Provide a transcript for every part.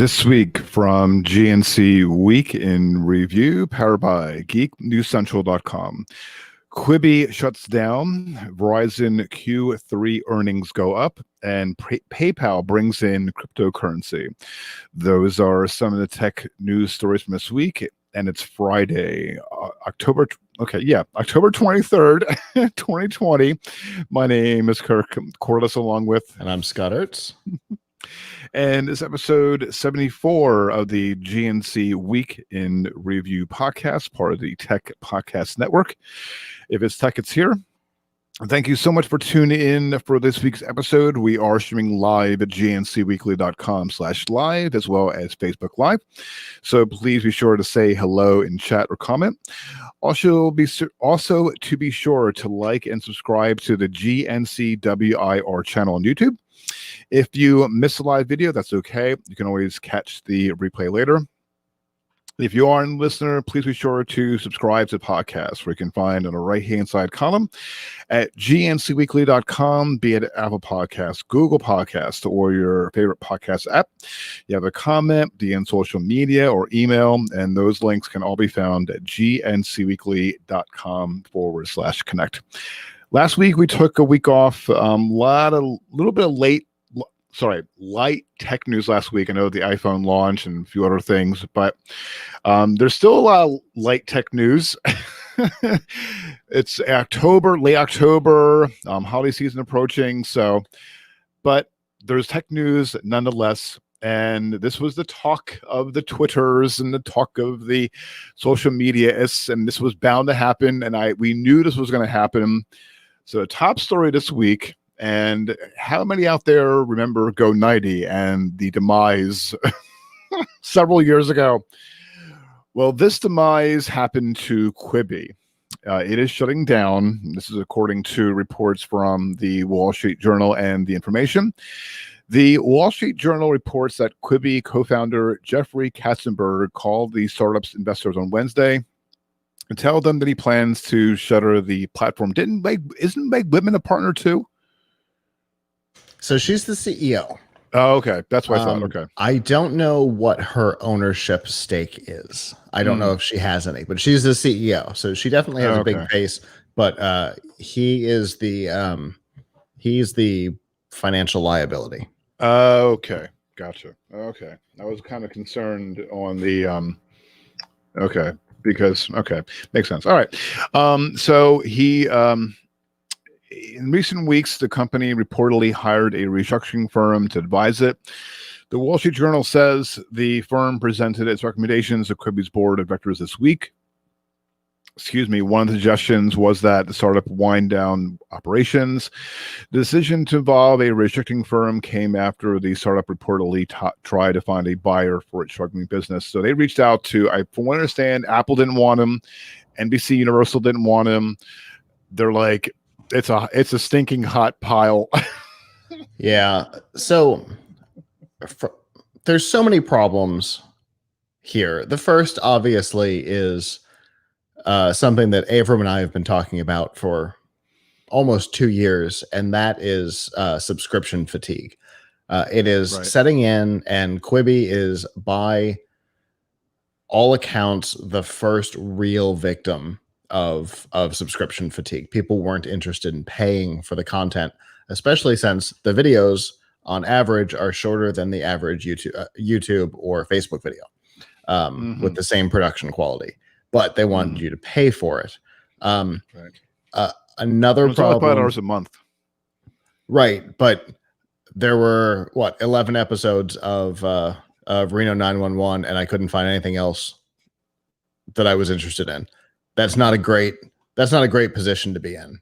This week from GNC Week in Review, powered by GeekNewsCentral.com. Quibi shuts down, Verizon Q3 earnings go up, and PayPal brings in cryptocurrency. Those are some of the tech news stories from this week, and it's Friday, October 23rd, 2020. My name is Kirk Corliss, along with... And I'm Scott Ertz. And this episode 74 of the GNC Week in Review podcast, part of the Tech Podcast Network. If it's tech, it's here. Thank you so much for tuning in for this week's episode. We are streaming live at gncweekly.com/live, as well as Facebook Live. So please be sure to say hello in chat or comment. Also to be sure to like and subscribe to the GNCWIR channel on YouTube. If you miss a live video, that's okay. You can always catch the replay later. If you are a listener, please be sure to subscribe to the podcast, where you can find on the right-hand side column at gncweekly.com, be it Apple Podcasts, Google Podcasts, or your favorite podcast app. You have a comment, DM social media, or email, and those links can all be found at gncweekly.com/connect. Last week, we took a week off, little bit of light tech news last week. I know the iPhone launch and a few other things, but there's still a lot of light tech news. It's late October, holiday season approaching. But there's tech news nonetheless. And this was the talk of the Twitters and the talk of the social media, and this was bound to happen. And we knew this was going to happen. So the top story this week, and how many out there remember Go90 and the demise several years ago? Well, this demise happened to Quibi. It is shutting down. This is according to reports from the Wall Street Journal and The Information. The Wall Street Journal reports that Quibi co-founder Jeffrey Katzenberg called the startup's investors on Wednesday and tell them that he plans to shutter the platform. Isn't Meg Whitman a partner too? So she's the CEO. Oh, okay. That's what I thought. Okay. I don't know what her ownership stake is. I don't know if she has any, but she's the CEO. So she definitely has a big face, but he's the financial liability. Okay. Gotcha. Okay. I was kind of concerned on the, okay. Because, makes sense. All right. So he, in recent weeks, the company reportedly hired a restructuring firm to advise it. The Wall Street Journal says the firm presented its recommendations to Quibi's board of directors this week. One of the suggestions was that the startup wind down operations. The decision to involve a restructuring firm came after the startup reportedly tried to find a buyer for its struggling business. So they reached out to, from what I understand, Apple didn't want him, NBC Universal didn't want him. They're like, it's a stinking hot pile. Yeah. So there's so many problems here. The first, obviously, is something that Avram and I have been talking about for almost 2 years, and that is subscription fatigue. It is setting in, and Quibi is, by all accounts, the first real victim of subscription fatigue. People weren't interested in paying for the content, especially since the videos on average are shorter than the average YouTube or Facebook video with the same production quality. But they want you to pay for it. Another it's problem. only $5 a month. Right. But there were 11 episodes of Reno 911, and I couldn't find anything else that I was interested in. That's not a great position to be in.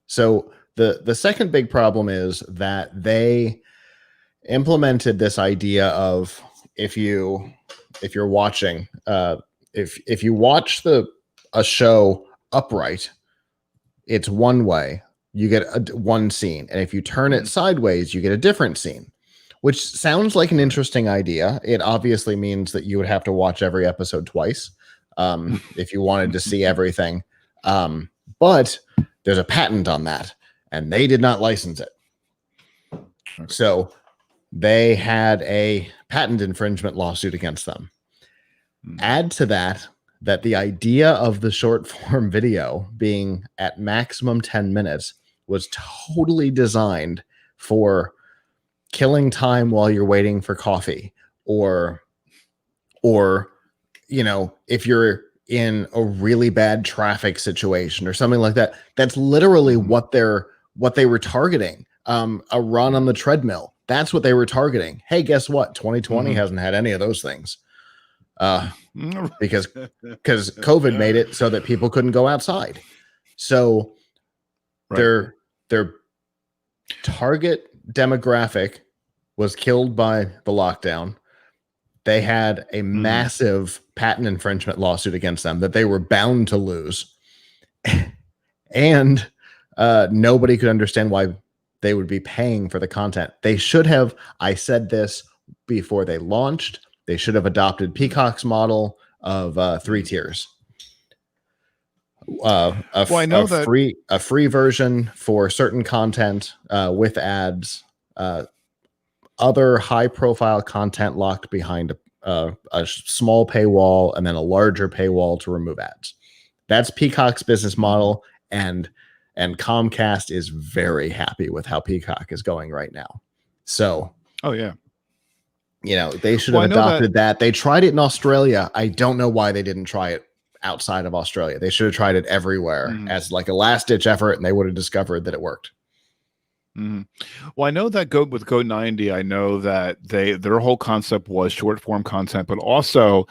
So the second big problem is that they implemented this idea of if you're watching, if you watch a show upright, it's one way, you get one scene, and if you turn it sideways, you get a different scene, which sounds like an interesting idea. It obviously means that you would have to watch every episode twice if you wanted to see everything. But there's a patent on that, and they did not license it. So they had a patent infringement lawsuit against them. Add to that the idea of the short form video being at maximum 10 minutes was totally designed for killing time while you're waiting for coffee, or if you're in a really bad traffic situation or something like that. That's literally what they were targeting. A run on the treadmill, that's what they were targeting. Hey, guess what? 2020 hasn't had any of those things. Because COVID made it so that people couldn't go outside. So their target demographic was killed by the lockdown. They had a massive patent infringement lawsuit against them that they were bound to lose. And nobody could understand why they would be paying for the content. They should have, I said this before they launched, they should have adopted Peacock's model of 3 tiers. A free version for certain content with ads, other high profile content locked behind a small paywall, and then a larger paywall to remove ads. That's Peacock's business model, and Comcast is very happy with how Peacock is going right now. So, they should have adopted that. They tried it in Australia. I don't know why they didn't try it outside of Australia. They should have tried it everywhere as like a last ditch effort, and they would have discovered that it worked. Well, I know that with Go90, I know that their whole concept was short form content, but also,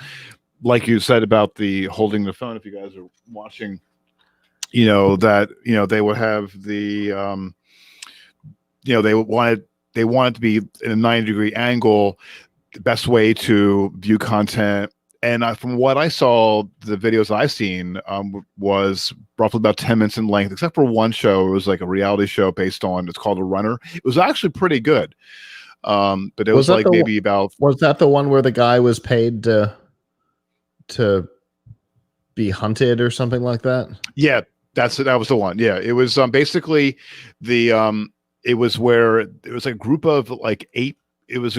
like you said about the holding the phone, if you guys are watching, they would have the they wanted to be in a 90-degree angle, the best way to view content. And from what I saw, the videos I've seen was roughly about 10 minutes in length, except for one show. It was like a reality show based on, it's called A Runner. It was actually pretty good. But it was like maybe about... Was that the one where the guy was paid to be hunted or something like that? Yeah, that was the one. Yeah, it was basically it was where it was a group of like 8. It was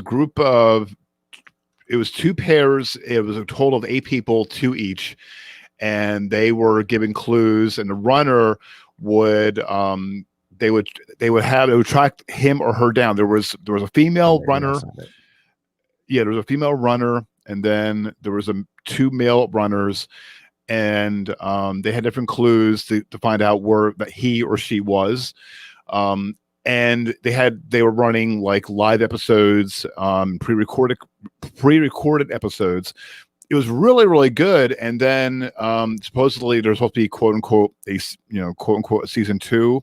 2 pairs. It was a total of 8 people, 2 each, and they were giving clues. And the runner would they would track him or her down. There was a female runner. Yeah, there was a female runner, and then there was 2 male runners, and they had different clues to find out where that he or she was. And they were running like live episodes, pre-recorded episodes. It was really, really good. And then supposedly there's supposed to be quote unquote a season 2,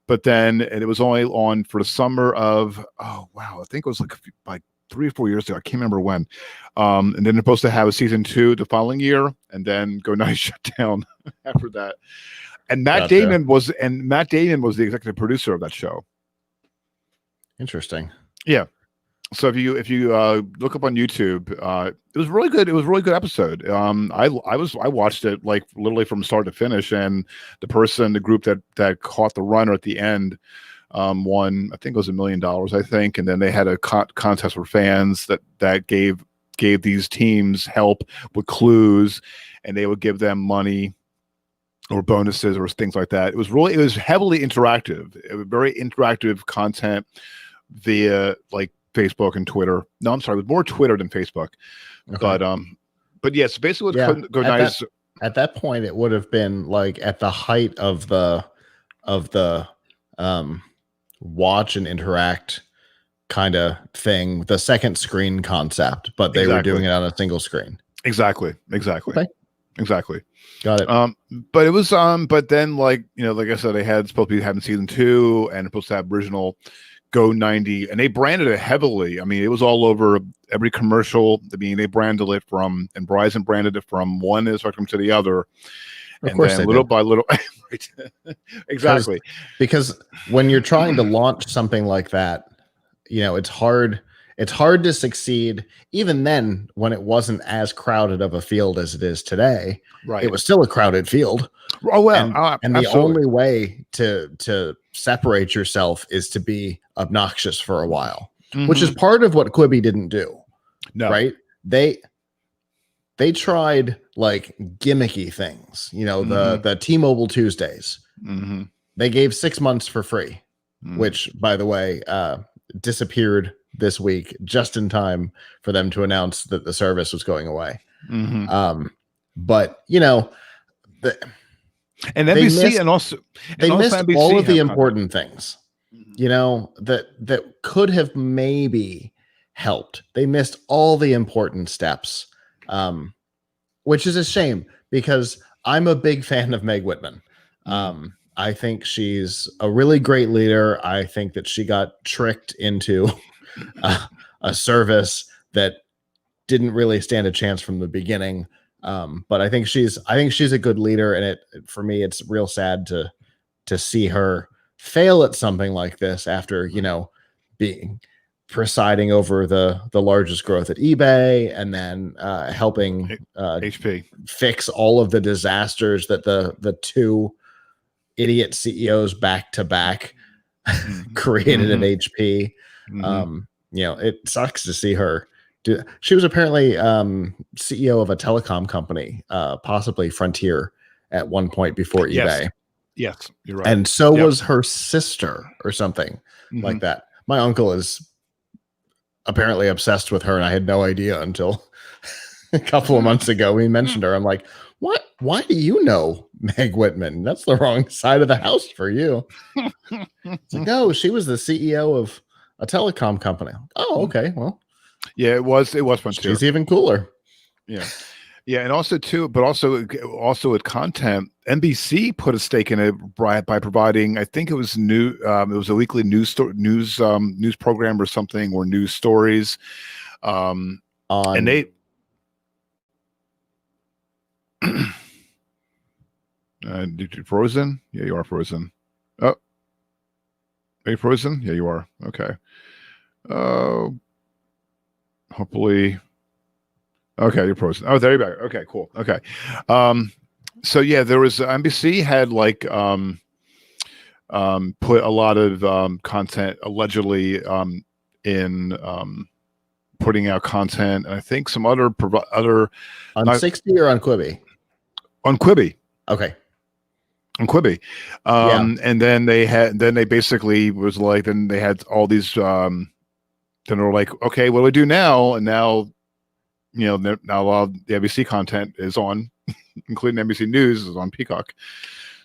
but then it was only on for the summer of I think it was like 3 or 4 years ago. I can't remember when. And then they're supposed to have a season 2 the following year, and then Go90 shut down after that. And Matt Damon was the executive producer of that show. Interesting. Yeah. So if you look up on YouTube, it was really good. It was a really good episode. I watched it like literally from start to finish, and the group that caught the runner at the end won, I think it was $1 million, I think, and then they had a contest for fans that gave these teams help with clues, and they would give them money or bonuses or things like that. It was heavily interactive. It was very interactive content via like Facebook and Twitter. No, I'm sorry, it was more Twitter than Facebook. Okay. But yes, basically what's Go90's at that point, it would have been like at the height of the watch and interact kind of thing, the second screen concept, but they were doing it on a single screen. Exactly. Okay. Exactly. Got it. But it was but then like I said, they had supposed to be having season 2 and supposed to have original Go90, and they branded it heavily. I mean, it was all over every commercial. I mean, they branded it and Verizon branded it from one spectrum to the other. Of course, then little by little. Right. Exactly. Because when you're trying to launch something like that, it's hard to succeed. Even then, when it wasn't as crowded of a field as it is today, right, it was still a crowded field. Oh well, and the only way to separate yourself is to be obnoxious for a while. which is part of what Quibi didn't do. no. Right? They tried like gimmicky things, you know, the T-Mobile Tuesdays. Mhm. They gave 6 months for free, Mhm. which, by the way, disappeared this week just in time for them to announce that the service was going away. Mhm. But you know, And they NBC missed- and also they and also missed NBC all of the have important things, you know, that could have maybe helped. They missed all the important steps, which is a shame because I'm a big fan of Meg Whitman. I think she's a really great leader. I think that she got tricked into a service that didn't really stand a chance from the beginning. But I think she's a good leader, and for me, it's real sad to see her fail at something like this after, you know, being presiding over the largest growth at eBay and then helping HP. fix all of the disasters that the two idiot CEOs back to back created at HP. You know, it sucks to see her do. She was apparently CEO of a telecom company, possibly Frontier, at one point before eBay. Yes, you're right. And so was her sister or something like that. My uncle is apparently obsessed with her, and I had no idea until a couple of months ago. We mentioned her. I'm like, what? Why do you know Meg Whitman? That's the wrong side of the house for you. It's like, no, she was the CEO of a telecom company. Oh, okay. Well, yeah, it was Frontier. She's even cooler. Yeah. Yeah, and also too, but also with content, NBC put a stake in it by providing, I think it was it was a weekly news program or something, or news stories. And they did you frozen? Yeah, you are frozen. Oh, are you frozen? Yeah, you are. Okay. Hopefully. Okay, you're frozen. Oh, there you go. Okay, cool. Okay. So yeah, there was NBC had like put a lot of content allegedly in putting out content, and I think some other on 60 or on Quibi? On Quibi. Okay. On Quibi. And then they basically was like, then they had all these then they were like, okay, what do we do now? And now, you know, now a lot of the NBC content is on, including NBC News, is on Peacock.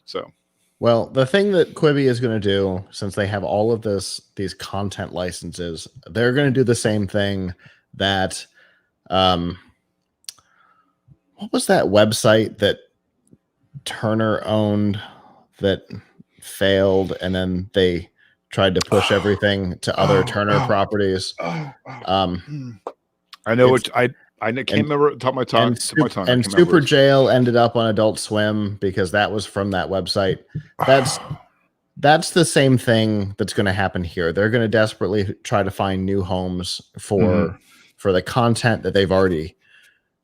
So, well, the thing that Quibi is going to do, since they have all of these content licenses, they're going to do the same thing that, what was that website that Turner owned that failed, and then they tried to push everything to other Turner properties? I know what I can't remember top of my tongue. And Super Jail ended up on Adult Swim because that was from that website. That's the same thing that's going to happen here. They're going to desperately try to find new homes for the content that they've already,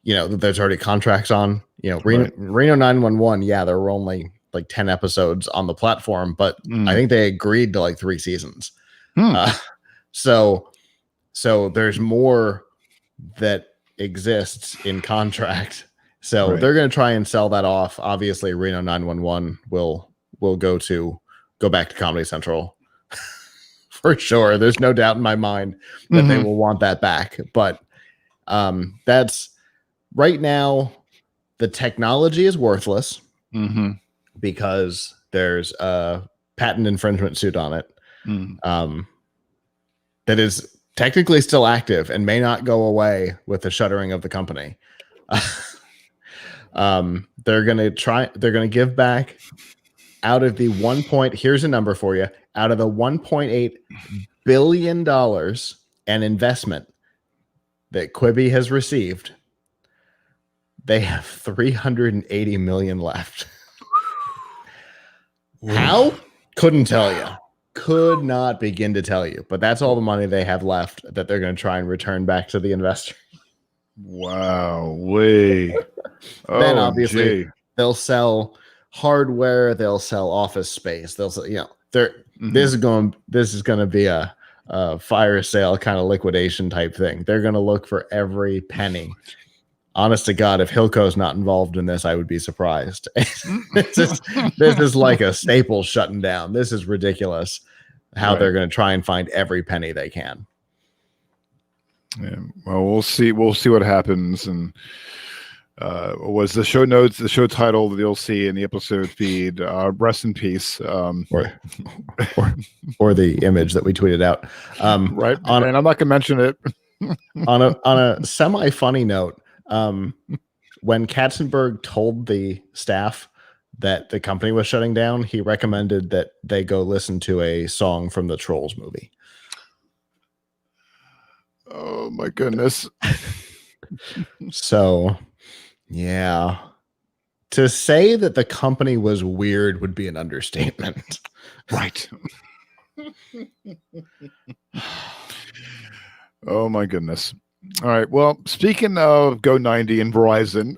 you know, there's already contracts on. You know, Reno 911. Yeah, there were only like 10 episodes on the platform, but I think they agreed to like 3 seasons. So there's more that exists in contract, so they're going to try and sell that off. Obviously Reno 911 will go back to Comedy Central for sure. There's no doubt in my mind that they will want that back, but that's right now the technology is worthless because there's a patent infringement suit on it that is technically still active and may not go away with the shuttering of the company. They're going to give back out of the here's a number for you, out of the $1.8 billion and investment that Quibi has received, they have $380 million left. How? Couldn't tell you. Could not begin to tell you, but that's all the money they have left that they're going to try and return back to the investor. Wow. Then obviously they'll sell hardware, they'll sell office space, they'll sell, you know, this is going to be a fire sale kind of liquidation type thing. They're going to look for every penny. Honest to God, if Hilco's not involved in this, I would be surprised. This is like a Staples shutting down. This is ridiculous how they're going to try and find every penny they can. Yeah, well, we'll see. We'll see what happens. And was the show notes, the show title that you'll see in the episode feed, rest in peace. Or the image that we tweeted out. Right. And I'm not going to mention it. on a semi-funny note, when Katzenberg told the staff that the company was shutting down, he recommended that they go listen to a song from the Trolls movie. Oh my goodness. So, yeah. To say that the company was weird would be an understatement. Right. Oh my goodness. All right. Well, speaking of Go90 and Verizon.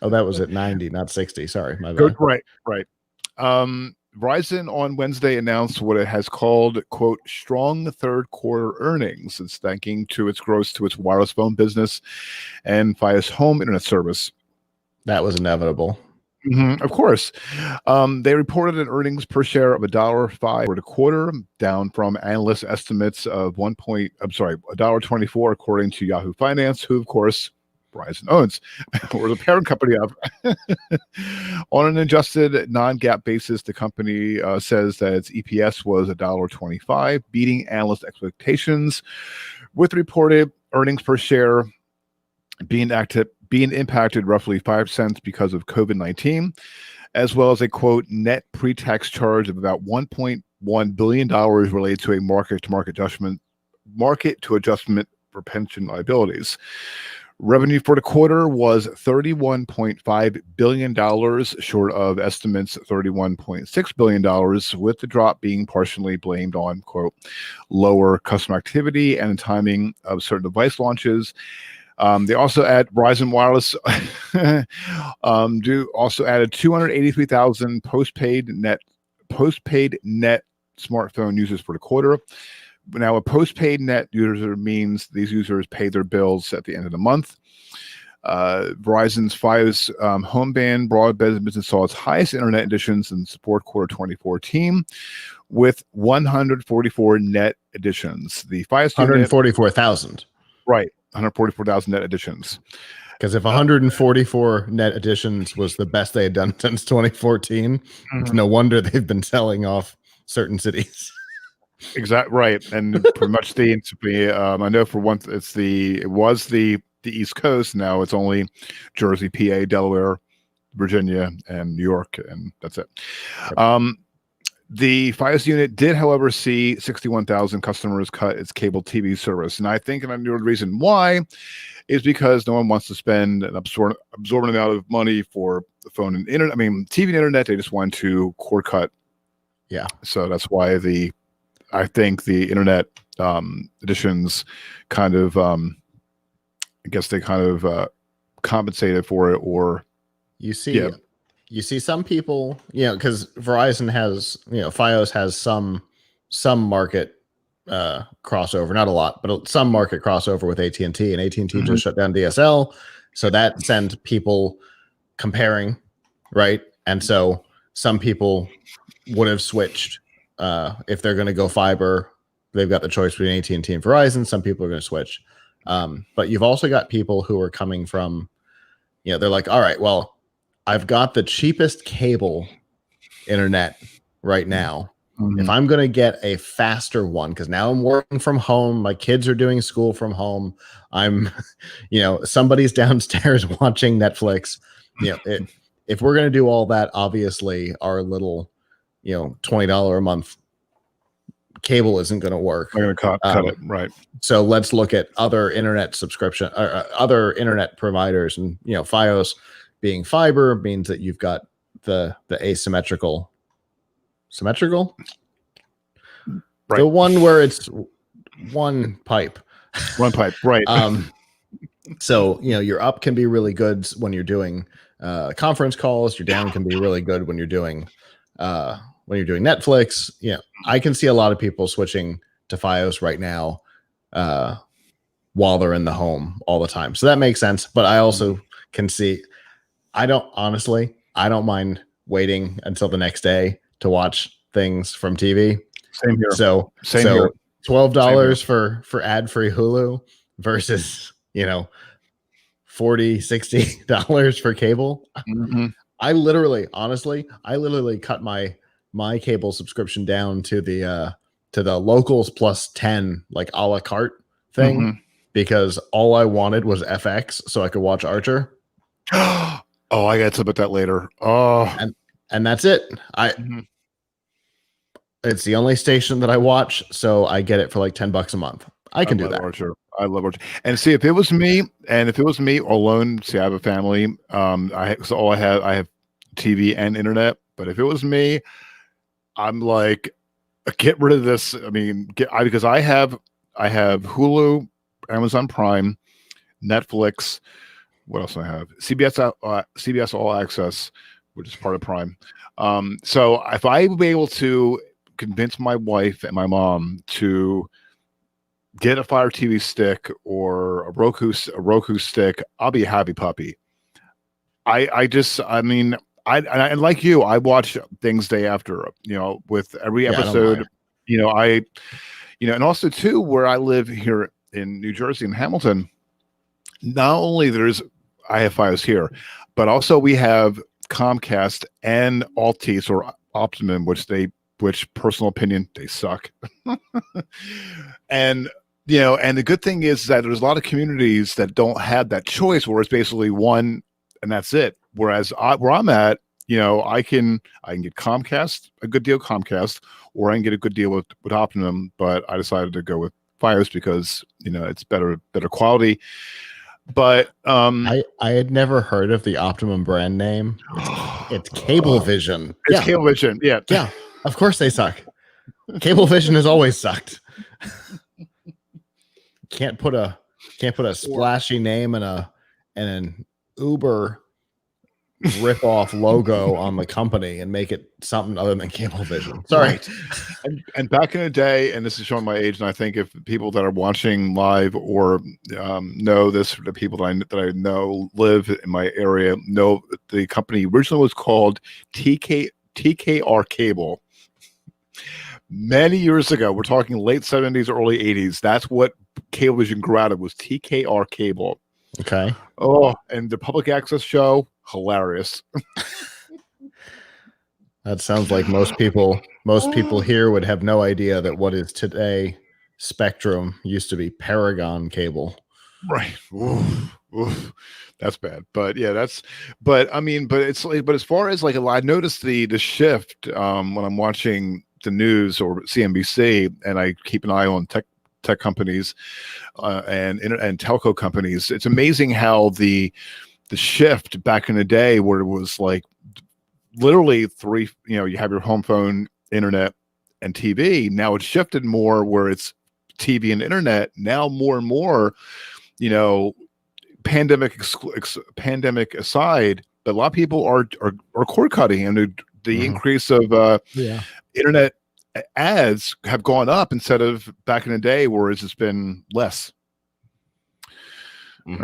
Oh, that was at 90, not 60. Sorry, my bad. Right. Verizon on Wednesday announced what it has called, quote, strong third quarter earnings. It's thanking to its growth to its wireless phone business and Fios home internet service. That was inevitable. Of course. They reported an earnings per share of $1.05 for the quarter, down from analyst estimates of $1.24, according to Yahoo Finance, who, of course, Verizon owns, or the parent company of. On an adjusted non-GAAP basis, the company says that its EPS was $1.25, beating analyst expectations, with reported earnings per share being impacted roughly 5 cents because of COVID-19, as well as a, quote, net pre-tax charge of about $1.1 billion related to a market-to-market adjustment for pension liabilities. Revenue for the quarter was $31.5 billion, short of estimates $31.6 billion, with the drop being partially blamed on, quote, lower customer activity and the timing of certain device launches. They also add Verizon Wireless added 283,000 postpaid net smartphone users for the quarter. Now, a postpaid net user means these users pay their bills at the end of the month. Verizon's Fios home band broadband business saw its highest internet additions in support quarter 2014, with 144 net additions. The Fios 144,000. Right, 144,000 net additions. Because if 144 net additions was the best they had done since 2014, it's no wonder they've been selling off certain cities. Exactly right, and pretty much I know for one, it was the East Coast. Now it's only Jersey, PA, Delaware, Virginia, and New York, and that's it. Yep. The Fios unit did, however, see 61,000 customers cut its cable TV service, and I think the reason why is because no one wants to spend an absorbent amount of money for the phone and internet. I mean, TV and internet, they just want to cord cut. Yeah, so that's why I think the internet additions kind of, I guess they kind of compensated for it, or you see some people, because Verizon has, Fios has some market crossover, not a lot, but some market crossover with AT&T, and AT&T just shut down DSL, so that sent people comparing, right? And so some people would have switched. If they're going to go fiber, they've got the choice between AT&T and Verizon. Some people are going to switch. But you've also got people who are coming from, they're like, all right, well, I've got the cheapest cable internet right now. If I'm going to get a faster one, because now I'm working from home, my kids are doing school from home, I'm, somebody's downstairs watching Netflix. If we're going to do all that, obviously our little, $20 a month cable isn't going to work. I'm going to cut it, right? So let's look at other internet subscription or other internet providers, and Fios being fiber means that you've got the symmetrical, right. The one where it's one pipe, right? So your up can be really good when you're doing conference calls. Your down can be really good when you're doing Netflix. I can see a lot of people switching to Fios right now while they're in the home all the time. So that makes sense. But I also can see, I don't mind waiting until the next day to watch things from TV. Same here. So Here. $12 for ad-free Hulu versus, $40, $60 for cable. Mhm. I literally cut my cable subscription down to the locals plus 10 like a la carte thing Mhm. because all I wanted was FX so I could watch Archer. Oh, I got to about that later. Oh, And that's it. Mhm. It's the only station that I watch, so I get it for like $10 a month. I can do love that. Archer. I love Archer. And see, if it was me alone, see, I have a family. I have TV and internet. But if it was me, I'm like, get rid of this. I mean, because I have Hulu, Amazon Prime, Netflix. What else do I have? CBS All Access, which is part of Prime. So if I would be able to convince my wife and my mom to get a Fire TV stick or a Roku stick, I'll be a happy puppy. I like you, I watch things day after, with every episode, and also too, where I live here in New Jersey in Hamilton, not only I have Fios here, but also we have Comcast and Altice or Optimum, which personal opinion, they suck. And and the good thing is that there's a lot of communities that don't have that choice, where it's basically one and that's it. Whereas where I'm at, I can get Comcast, a good deal Comcast, or I can get a good deal with Optimum. But I decided to go with Fios because it's better quality. But I had never heard of the Optimum brand name. It's Cablevision. It's Cablevision. Yeah. Yeah. Of course they suck. Cablevision has always sucked. Can't put a splashy name and an Uber rip-off logo on the company and make it something other than Cablevision. Sorry. Right. And back in the day, and this is showing my age, and I think if people that are watching live or know this, the people that I know live in my area know the company originally was called TKR Cable. Many years ago, we're talking late 70s, early 80s. That's what Cablevision grew out of, was TKR Cable. Okay. Oh, and the public access show, hilarious. That sounds like most people here would have no idea that what is today Spectrum used to be Paragon Cable. Right. Oof. That's bad. But yeah, but as far as like, I noticed the shift when I'm watching the news or CNBC, and I keep an eye on tech companies and telco companies. It's amazing how the shift back in the day, where it was like literally three, you have your home phone, internet, and TV. Now it's shifted more where it's TV and internet. Now more and more, pandemic aside, but a lot of people are cord cutting, and the increase of internet ads have gone up instead of back in the day where it's just been less. All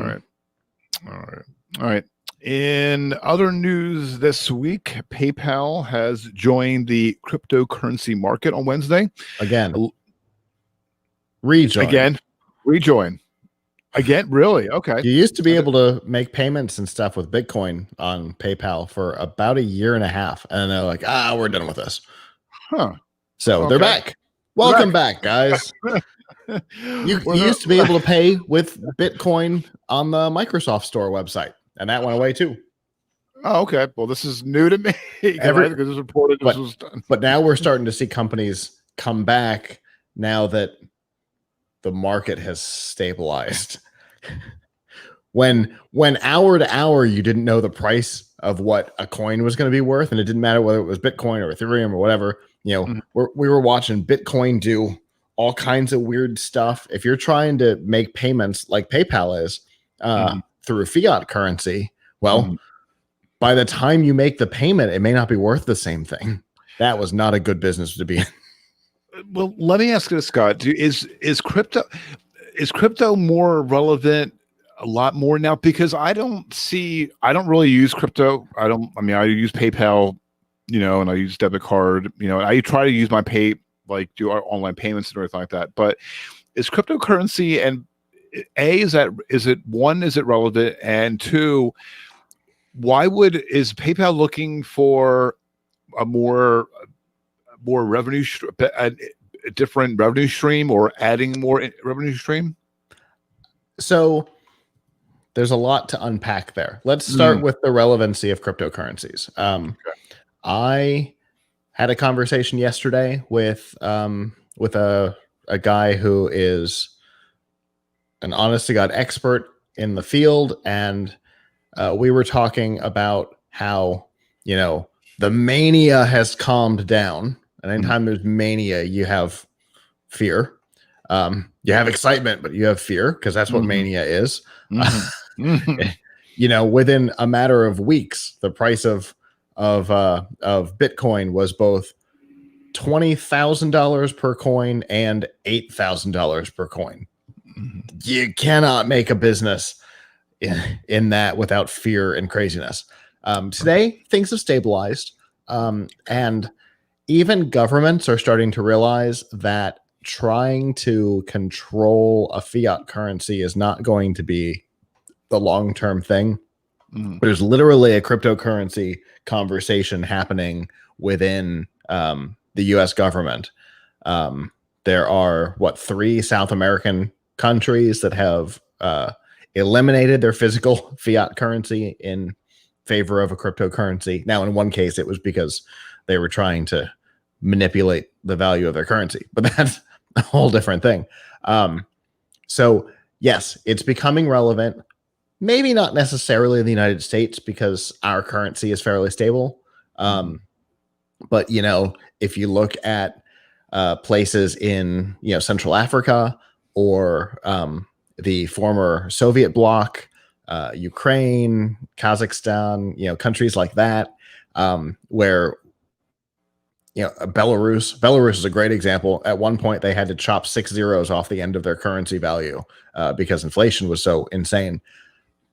right. In other news this week, PayPal has joined the cryptocurrency market on Wednesday. Rejoin. Again, really? Okay. You used to be able to make payments and stuff with Bitcoin on PayPal for about a year and a half. And they're like, we're done with this. Huh. So they're back. Welcome back, guys. You used to be able to pay with Bitcoin on the Microsoft Store website, and that went away too. Oh, okay. Well, this is new to me. Because it was reported this was done. But now we're starting to see companies come back now that the market has stabilized. When hour to hour you didn't know the price of what a coin was going to be worth, and it didn't matter whether it was Bitcoin or Ethereum or whatever, we were watching Bitcoin do all kinds of weird stuff. If you're trying to make payments like PayPal is through fiat currency, by the time you make the payment, it may not be worth the same thing. That was not a good business to be in. Well, let me ask you this, Scott. Is crypto more relevant a lot more now? Because I don't really use crypto. I mean, I use PayPal, and I use debit card, I try to use my like do our online payments and everything like that. But is cryptocurrency, and is it relevant? And two, is PayPal looking for a more a different revenue stream, or adding more revenue stream? So there's a lot to unpack there. Let's start with the relevancy of cryptocurrencies. I had a conversation yesterday with a guy who is an honest to God expert in the field, and we were talking about how the mania has calmed down. And anytime there's mania, you have fear. You have excitement, but you have fear, because that's what mania is. Within a matter of weeks, the price of Bitcoin was both $20,000 per coin and $8,000 per coin. You cannot make a business in that without fear and craziness. Today, things have stabilized, and even governments are starting to realize that trying to control a fiat currency is not going to be the long-term thing. There's literally a cryptocurrency conversation happening within the U.S. government. There are 3 South American countries that have eliminated their physical fiat currency in favor of a cryptocurrency. Now, in one case, it was because they were trying to manipulate the value of their currency, but that's a whole different thing. So yes, it's becoming relevant. Maybe not necessarily in the United States, because our currency is fairly stable. But if you look at places in Central Africa, or the former Soviet bloc, Ukraine, Kazakhstan, countries like that, where Belarus is a great example. At one point, they had to chop 6 zeros off the end of their currency value because inflation was so insane.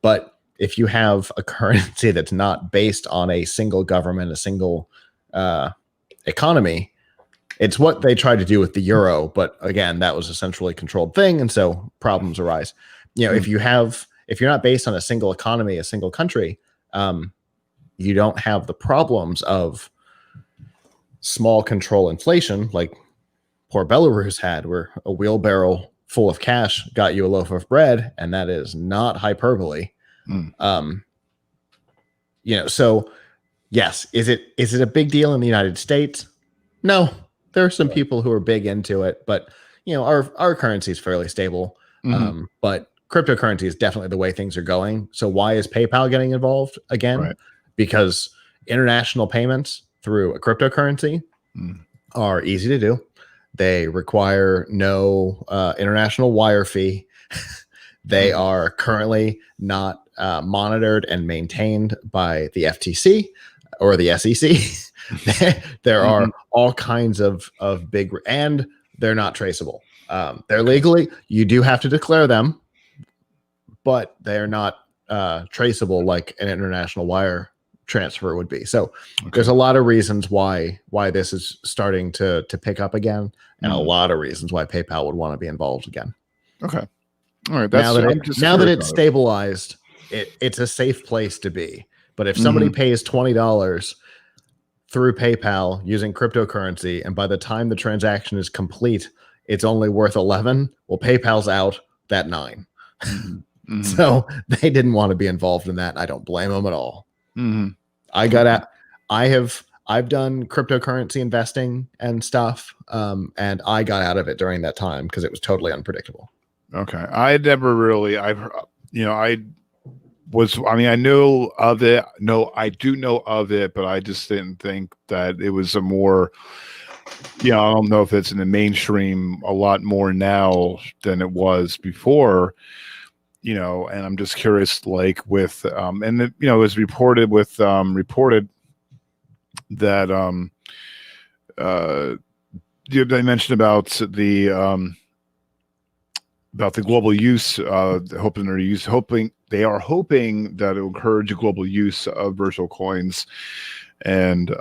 But if you have a currency that's not based on a single government, a single economy, it's what they tried to do with the euro. But again, that was a centrally controlled thing, and so problems arise. If you're not based on a single economy, a single country, you don't have the problems of small control inflation like poor Belarus had, where a wheelbarrow full of cash got you a loaf of bread, and that is not hyperbole. So yes, is it a big deal in the United States? No, there are some people who are big into it, but our currency is fairly stable. But cryptocurrency is definitely the way things are going. So why is PayPal getting involved again? Right. Because international payments through a cryptocurrency are easy to do. They require no international wire fee. They are currently not monitored and maintained by the FTC or the SEC. There are all kinds of big, and they're not traceable. They're legally, you do have to declare them, but they're not traceable like an international wire transfer would be. So there's a lot of reasons why this is starting to pick up again, and a lot of reasons why PayPal would want to be involved again. Okay. All right. Now that it's stabilized, it's a safe place to be. But if somebody pays $20 through PayPal using cryptocurrency, and by the time the transaction is complete, it's only worth 11, well, PayPal's out that 9. So they didn't want to be involved in that. I don't blame them at all. I've done cryptocurrency investing and stuff, and I got out of it during that time because it was totally unpredictable. Okay. I never really, I knew of it. No, I do know of it, but I just didn't think that it was a more, I don't know if it's in the mainstream a lot more now than it was before, and I'm just curious, like with, and it was reported They mentioned about the global use, hoping they are hoping that it will encourage global use of virtual coins and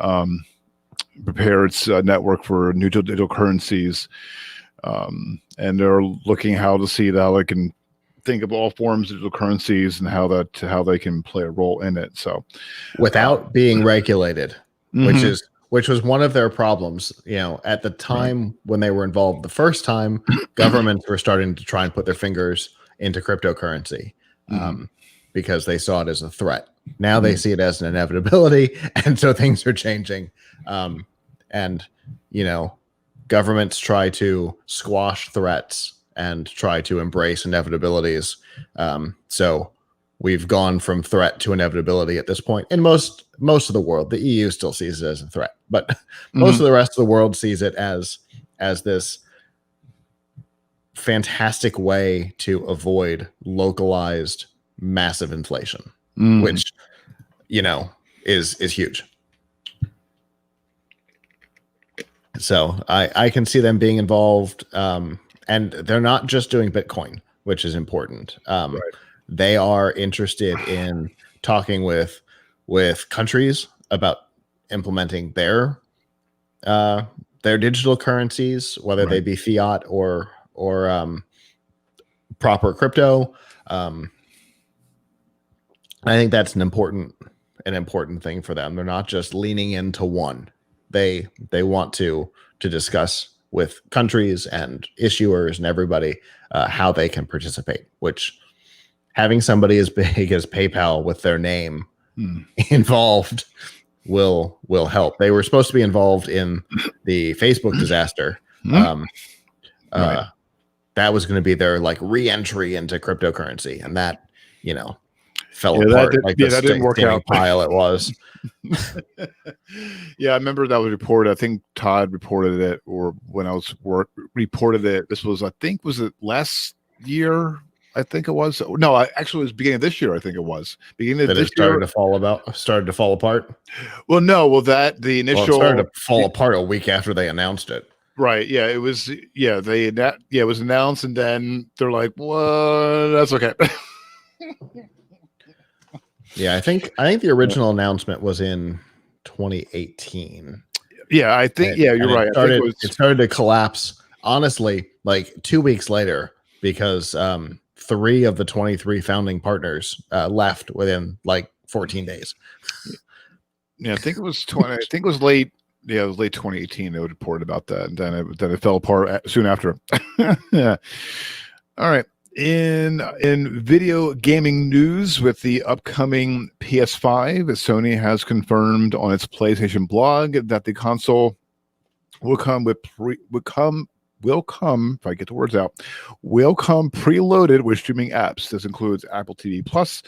prepare its network for new digital currencies. And they're looking how to see how they can think of all forms of digital currencies and how they can play a role in it. So, without being regulated, mhm. which was one of their problems. At the time when they were involved the first time, governments were starting to try and put their fingers into cryptocurrency because they saw it as a threat. Now they see it as an inevitability, and so things are changing. And governments try to squash threats and try to embrace inevitabilities. So we've gone from threat to inevitability at this point. In most of the world, the EU still sees it as a threat, but most of the rest of the world sees it as this fantastic way to avoid localized massive inflation, which is huge. So I can see them being involved, and they're not just doing Bitcoin, which is important. Right. They are interested in talking with countries about implementing their digital currencies, whether they be fiat or proper crypto. I think that's an important thing for them. They're not just leaning into one. They want to discuss with countries and issuers and everybody how they can participate, which having somebody as big as PayPal with their name involved will help. They were supposed to be involved in the Facebook disaster. That was going to be their re-entry into cryptocurrency, and that fell apart. That didn't work out. Pile it was. Yeah, I remember that was reported. I think Todd reported it, or when I was reported it. This was, was it last year? I think it was. No, actually, it was beginning of this year. I think it was beginning of this year. Started to fall apart. Well, no. Well, the initial it started to fall apart a week after they announced it. Right. Yeah. It was. Yeah. It was announced, and then they're like, "Well, that's okay." Yeah, I think the original announcement was in 2018. Yeah, I think. You're right. It started to collapse. Honestly, 2 weeks later, because 3 of the 23 founding partners left within 14 days. Yeah, I think it was 20. I think it was late. Yeah, it was late 2018. They reported about that, and then it fell apart soon after. Yeah. All right. In video gaming news, with the upcoming PS5, Sony has confirmed on its PlayStation blog that the console will come if I get the words out, will come preloaded with streaming apps. This includes Apple TV Plus,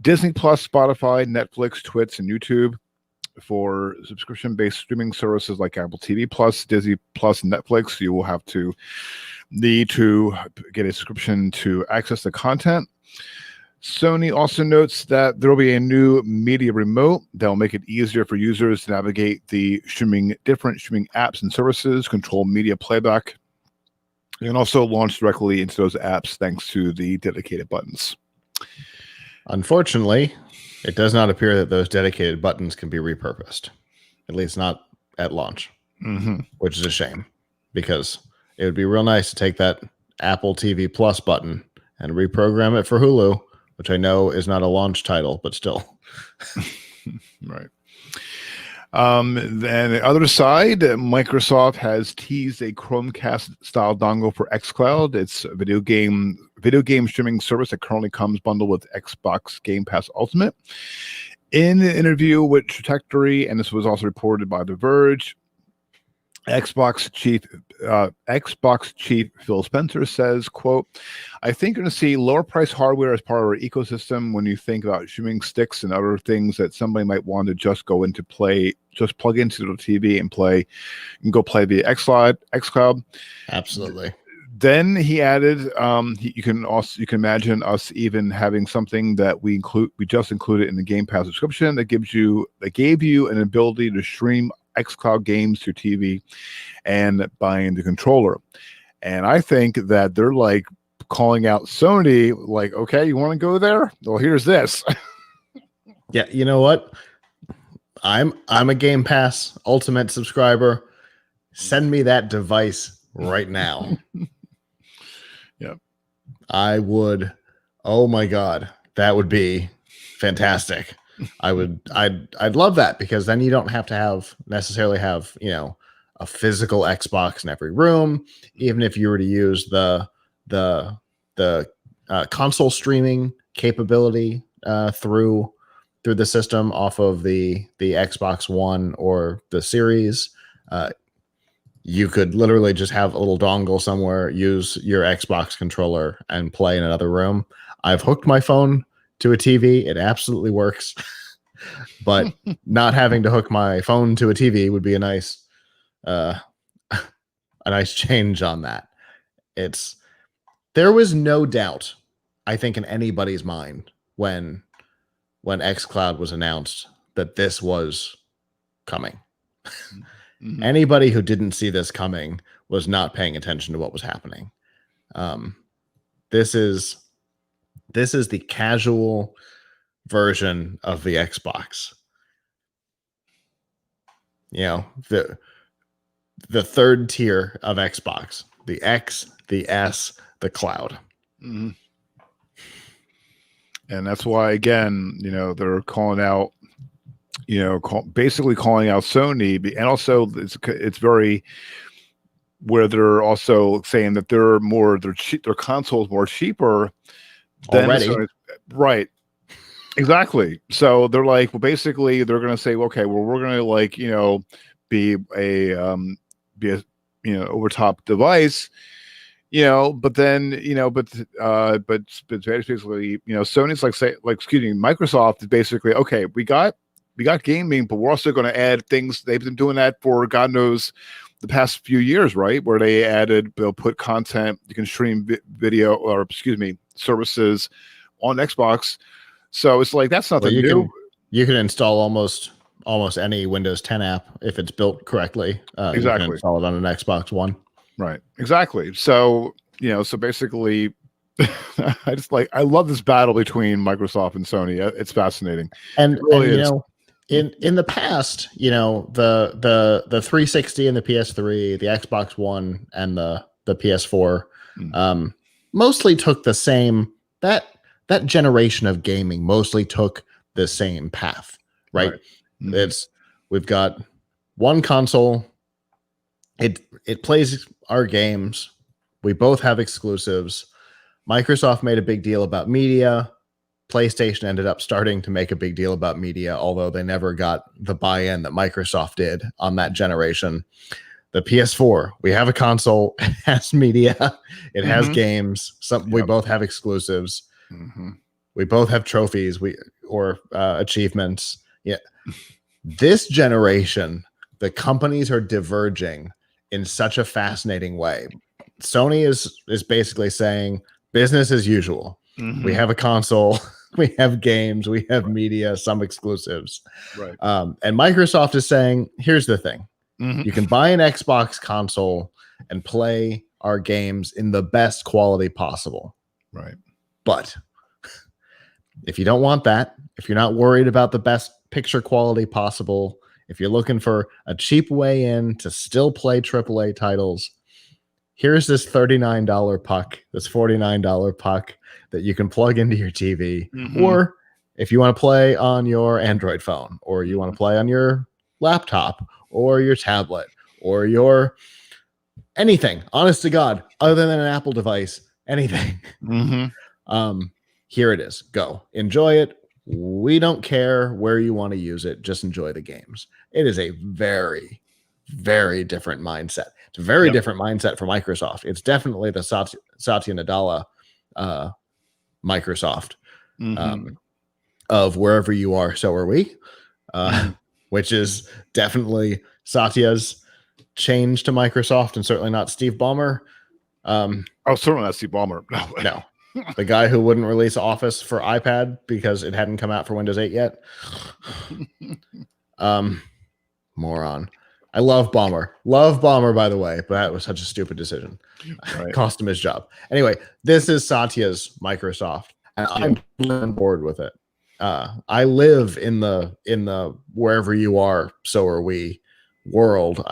Disney Plus, Spotify, Netflix, Twitch, and YouTube. For subscription-based streaming services like Apple TV Plus, Disney Plus, and Netflix, you will need to get a subscription to access the content. Sony also notes that there will be a new media remote that will make it easier for users to navigate the different streaming apps and services, control media playback, and also launch directly into those apps thanks to the dedicated buttons. Unfortunately, it does not appear that those dedicated buttons can be repurposed, at least not at launch, which is a shame, because it would be real nice to take that Apple TV Plus button and reprogram it for Hulu, which I know is not a launch title, but still. Right. Then the other side, Microsoft has teased a Chromecast style dongle for xCloud. It's a video game streaming service that currently comes bundled with Xbox Game Pass Ultimate. In an interview with Trajectory, and this was also reported by The Verge, Xbox chief Phil Spencer says, quote, "I think you're going to see lower price hardware as part of our ecosystem when you think about streaming sticks and other things that somebody might want to just plug into the TV and play and go play via xCloud." Absolutely. Then he added, you can imagine us even having something that we just included in the Game Pass subscription that gave you an ability to stream xCloud games to TV and buying the controller. And I think that they're like calling out Sony, like, okay, you want to go there? Well, here's this. Yeah, you know what? I'm a Game Pass Ultimate subscriber. Send me that device right now. Yeah. I would. Oh my God, that would be fantastic. I'd love that, because then you don't have to necessarily have, a physical Xbox in every room. Even if you were to use the console streaming capability through the system off of the Xbox One or the Series, you could literally just have a little dongle somewhere, use your Xbox controller, and play in another room. I've hooked my phone to a TV. It absolutely works. But not having to hook my phone to a TV would be a nice change on that. There was no doubt, I think, in anybody's mind when xCloud was announced that this was coming. Mm-hmm. Anybody who didn't see this coming was not paying attention to what was happening. This is the casual version of the Xbox. The third tier of Xbox, the X, the S, the cloud. Mm-hmm. And that's why, again, they're calling out, basically calling out Sony, and also it's very where they're also saying that their consoles more cheaper than already. Right. Exactly. So they're like, well, basically they're going to say, okay, well, we're going to be a over top device, but then, but basically, Sony's Microsoft is basically, okay, we got gaming, but we're also going to add things. They've been doing that for God knows the past few years, right? Where they'll put content, you can stream video services on Xbox. So it's like, that's nothing new. You can install almost any Windows 10 app if it's built correctly. Exactly. You can install it on an Xbox One. Right. Exactly. So, so basically I love this battle between Microsoft and Sony. It's fascinating. And, in the past, the 360 and the PS3, the Xbox One and the PS4, mostly took the same, that generation of gaming mostly took the same path, right? Mm-hmm. We've got one console. It plays our games. We both have exclusives. Microsoft made a big deal about media. PlayStation ended up starting to make a big deal about media, although they never got the buy-in that Microsoft did on that generation. The PS4, we have a console, it has media, it has games. We both have exclusives. Mm-hmm. We both have trophies or achievements. Yeah. This generation, the companies are diverging in such a fascinating way. Sony is basically saying business as usual. Mm-hmm. We have a console, we have games, we have media, some exclusives. Right. And Microsoft is saying, here's the thing. Mm-hmm. You can buy an Xbox console and play our games in the best quality possible. Right. But if you don't want that, if you're not worried about the best picture quality possible, if you're looking for a cheap way in to still play AAA titles, here's this $39 puck, this $49 puck that you can plug into your TV. Mm-hmm. Or if you want to play on your Android phone, or you want to play on your laptop or your tablet or your anything, honest to God, other than an Apple device, anything. Mm-hmm. Here it is. Go. Enjoy it. We don't care where you want to use it. Just enjoy the games. It is a very, very different mindset. It's a very different mindset for Microsoft. It's definitely the Satya Nadella Microsoft of wherever you are, so are we, which is definitely Satya's change to Microsoft, and certainly not Steve Ballmer. Certainly not Steve Ballmer. No. The guy who wouldn't release Office for iPad because it hadn't come out for Windows 8 yet. Moron. I love Bomber. Love Bomber, by the way, but that was such a stupid decision. Right. Cost him his job. Anyway, this is Satya's Microsoft, and I'm totally on board with it. I live in the wherever you are, so are we world.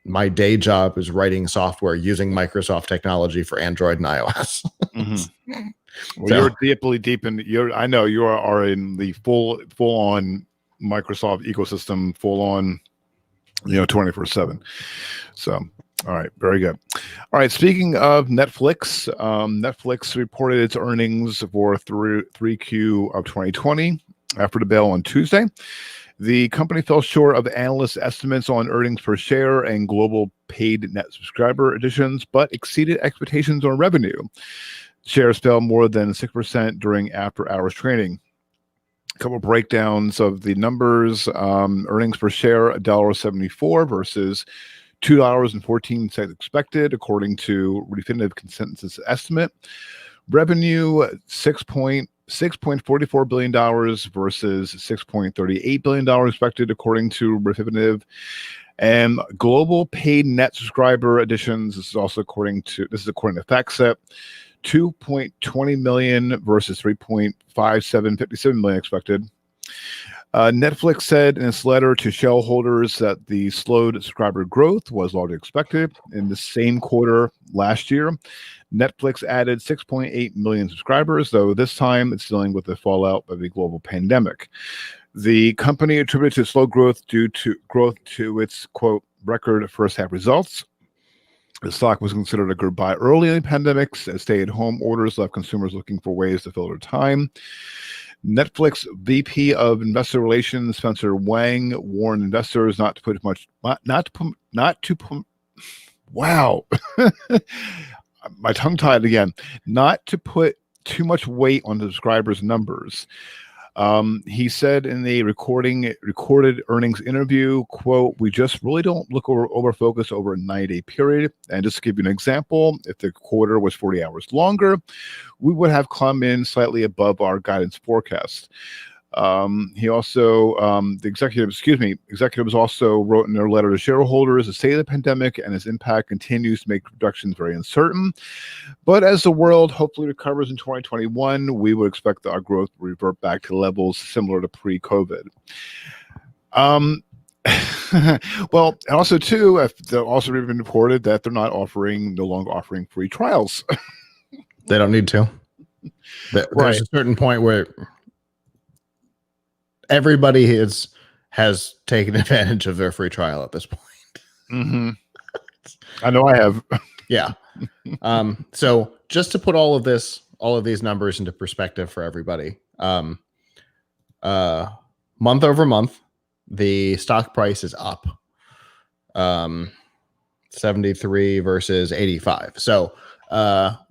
My day job is writing software using Microsoft technology for Android and iOS. Mm-hmm. Well, So- you're deep in. I know you are in the full on Microsoft ecosystem, full on, 24/7. So, all right, very good. All right, speaking of Netflix, Netflix reported its earnings for 3Q of 2020 after the bell on Tuesday. The company fell short of analyst estimates on earnings per share and global paid net subscriber additions, but exceeded expectations on revenue. Shares fell more than 6% during after-hours trading. A couple breakdowns of the numbers. Earnings per share, $1.74 versus $2.14 expected, according to Refinitiv consensus estimate. Revenue, $6.44 billion versus $6.38 billion expected, according to Refinitiv. And global paid net subscriber additions, this is according to FactSet, 2.20 million versus 3.57 million expected. Netflix said in its letter to shareholders that the slowed subscriber growth was largely expected. In the same quarter last year, Netflix added 6.8 million subscribers, though this time it's dealing with the fallout of the global pandemic. The company attributed its slow growth due to its, quote, record first half results. The stock was considered a good buy early in the pandemic, as stay-at-home orders left consumers looking for ways to fill their time. Netflix VP of Investor Relations Spencer Wang warned investors not to put wow, my tongue tied again, not to put too much weight on the subscribers' numbers. He said in the recorded earnings interview, quote, "We just really don't look over focus over a 90-day period. And just to give you an example, if the quarter was 40 hours longer, we would have come in slightly above our guidance forecast." He also, the executives also wrote in their letter to shareholders, the state of the pandemic and its impact continues to make projections very uncertain. But as the world hopefully recovers in 2021, we would expect our growth to revert back to levels similar to pre-COVID. Well, and also too, they've also been reported that they're no longer offering free trials. They don't need to. There's a certain point where everybody has taken advantage of their free trial at this point. Mm-hmm. I know I have. Yeah. So just to put all of these numbers into perspective for everybody, month over month, the stock price is up 73 versus 85. So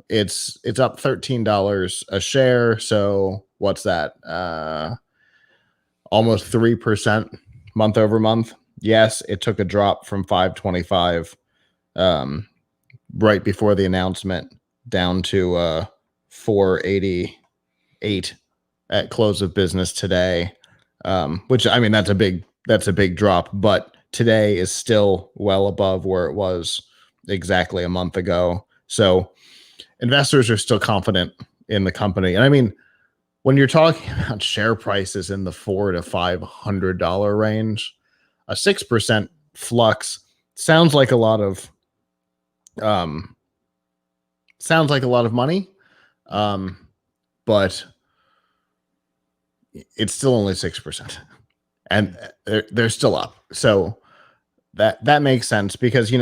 it's up $13 a share. So what's that? Almost 3% month over month. Yes, it took a drop from 525 right before the announcement down to 488 at close of business today. Which, I mean, that's a big drop, but today is still well above where it was exactly a month ago. So investors are still confident in the company. And I mean, when you're talking about share prices in the $400 to $500 range, a 6% flux sounds like a lot of money, but it's still only 6%, and they're still up. So that makes sense because they've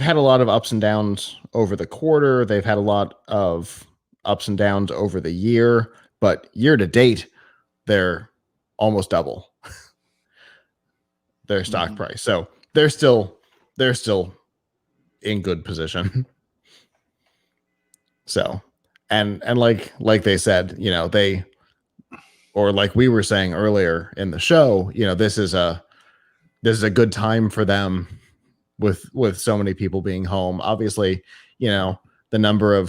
had a lot of ups and downs over the quarter. They've had a lot of ups and downs over the year, but year to date, they're almost double their stock price. So they're still in good position. So, and like they said, or like we were saying earlier in the show, this is a good time for them with so many people being home. Obviously, the number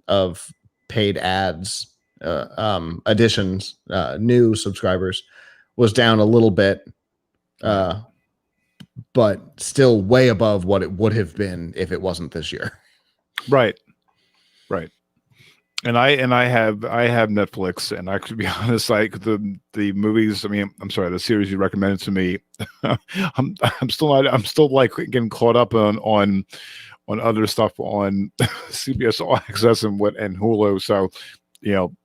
of paid ads, additions, new subscribers was down a little bit But still way above what it would have been if it wasn't this year. Right. And I have Netflix, and I to be honest, like the movies. I mean, I'm sorry, the series you recommended to me. I'm still like getting caught up on other stuff on CBS All Access and Hulu. So,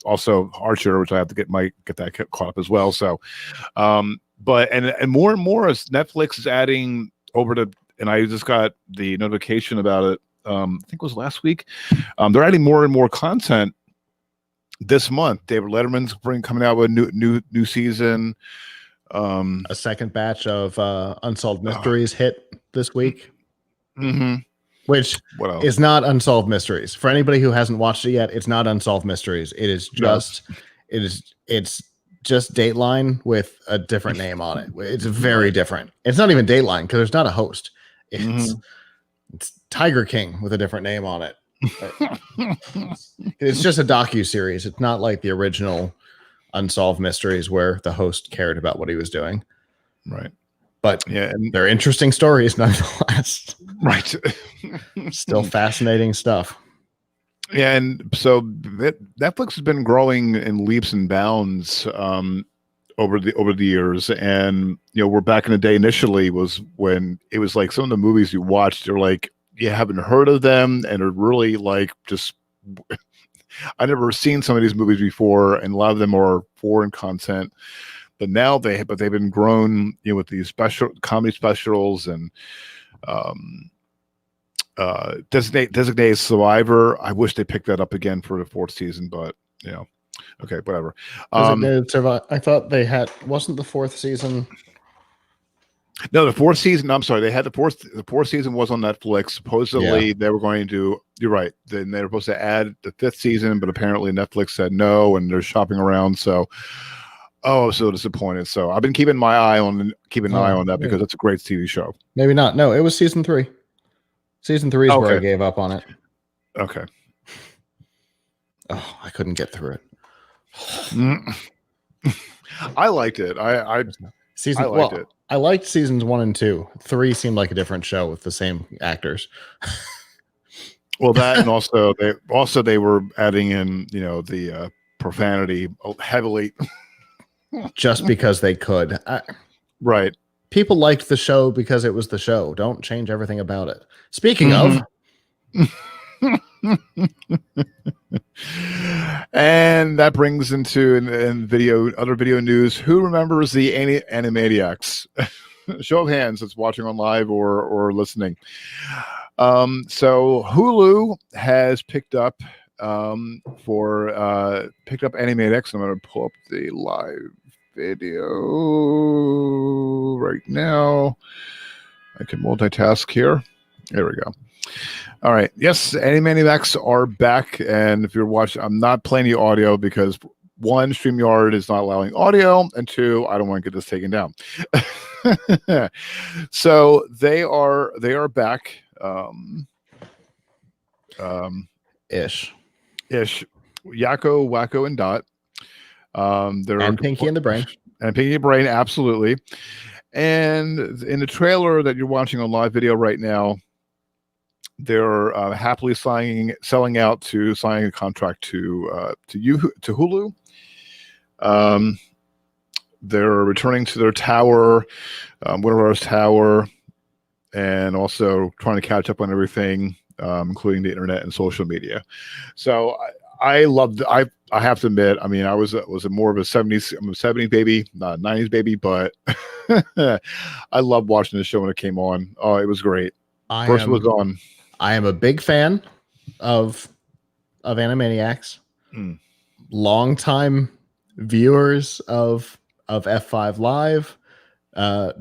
also Archer, which I have to get that caught up as well. So, but more as Netflix is adding over to, and I just got the notification about it. I think it was last week. They're adding more and more content this month. David Letterman's coming out with a new season. A second batch of Unsolved Mysteries hit this week, which is not Unsolved Mysteries. For anybody who hasn't watched it yet, it's not Unsolved Mysteries. It is just it's just Dateline with a different name on it. It's very different. It's not even Dateline because there's not a host. It's Tiger King with a different name on it. It's just a docu-series. It's not like the original Unsolved Mysteries where the host cared about what he was doing. Right. But yeah, they're interesting stories nonetheless. Right. Still fascinating stuff. Yeah, and so Netflix has been growing in leaps and bounds over the years, and we're back in the day. Initially was when it was like some of the movies you watched, you're like you haven't heard of them, and are really like just I never seen some of these movies before, and a lot of them are foreign content. But now they've been grown, with these special comedy specials and Designated Survivor. I wish they picked that up again for the 4th season, but okay, whatever. Designated Survivor. I thought they wasn't the 4th season. No, the 4th season. I'm sorry, they had the 4th season was on Netflix. Supposedly they were going to. You're right. Then they were supposed to add the 5th season, but apparently Netflix said no, and they're shopping around. So, I'm so disappointed. So I've been keeping an eye on that because it's a great TV show. Maybe not. No, it was season 3. Season 3 is where I gave up on it. Okay. Oh, I couldn't get through it. I liked it. I liked it. I liked seasons 1 and 2. 3 seemed like a different show with the same actors. Well, that and also they were adding in the profanity heavily, just because they could. Right. People liked the show because it was the show. Don't change everything about it. Speaking of. And that brings into other video news. Who remembers the Animaniacs? Show of hands that's watching on live or listening. So Hulu has picked up Animaniacs. I'm going to pull up the live video right now. I can multitask here. There we go. All right. Yes, Animaniacs are back. And if you're watching, I'm not playing the audio because 1, StreamYard is not allowing audio, and 2, I don't want to get this taken down. So they are back. Ish. Yakko, Wacko, and Dot. And Pinky and the Brain. And Pinky and the Brain, absolutely. And in the trailer that you're watching on live video right now, they're happily selling out to signing a contract to Hulu. They're returning to their tower, Winter's Tower, and also trying to catch up on everything, including the internet and social media. So I loved. I have to admit, I mean, I was more of a 70s. I'm a 70s baby, not a 90s baby, but I loved watching the show when it came on. Oh, it was great. First was on. I am a big fan of Animaniacs. Longtime viewers of F5 Live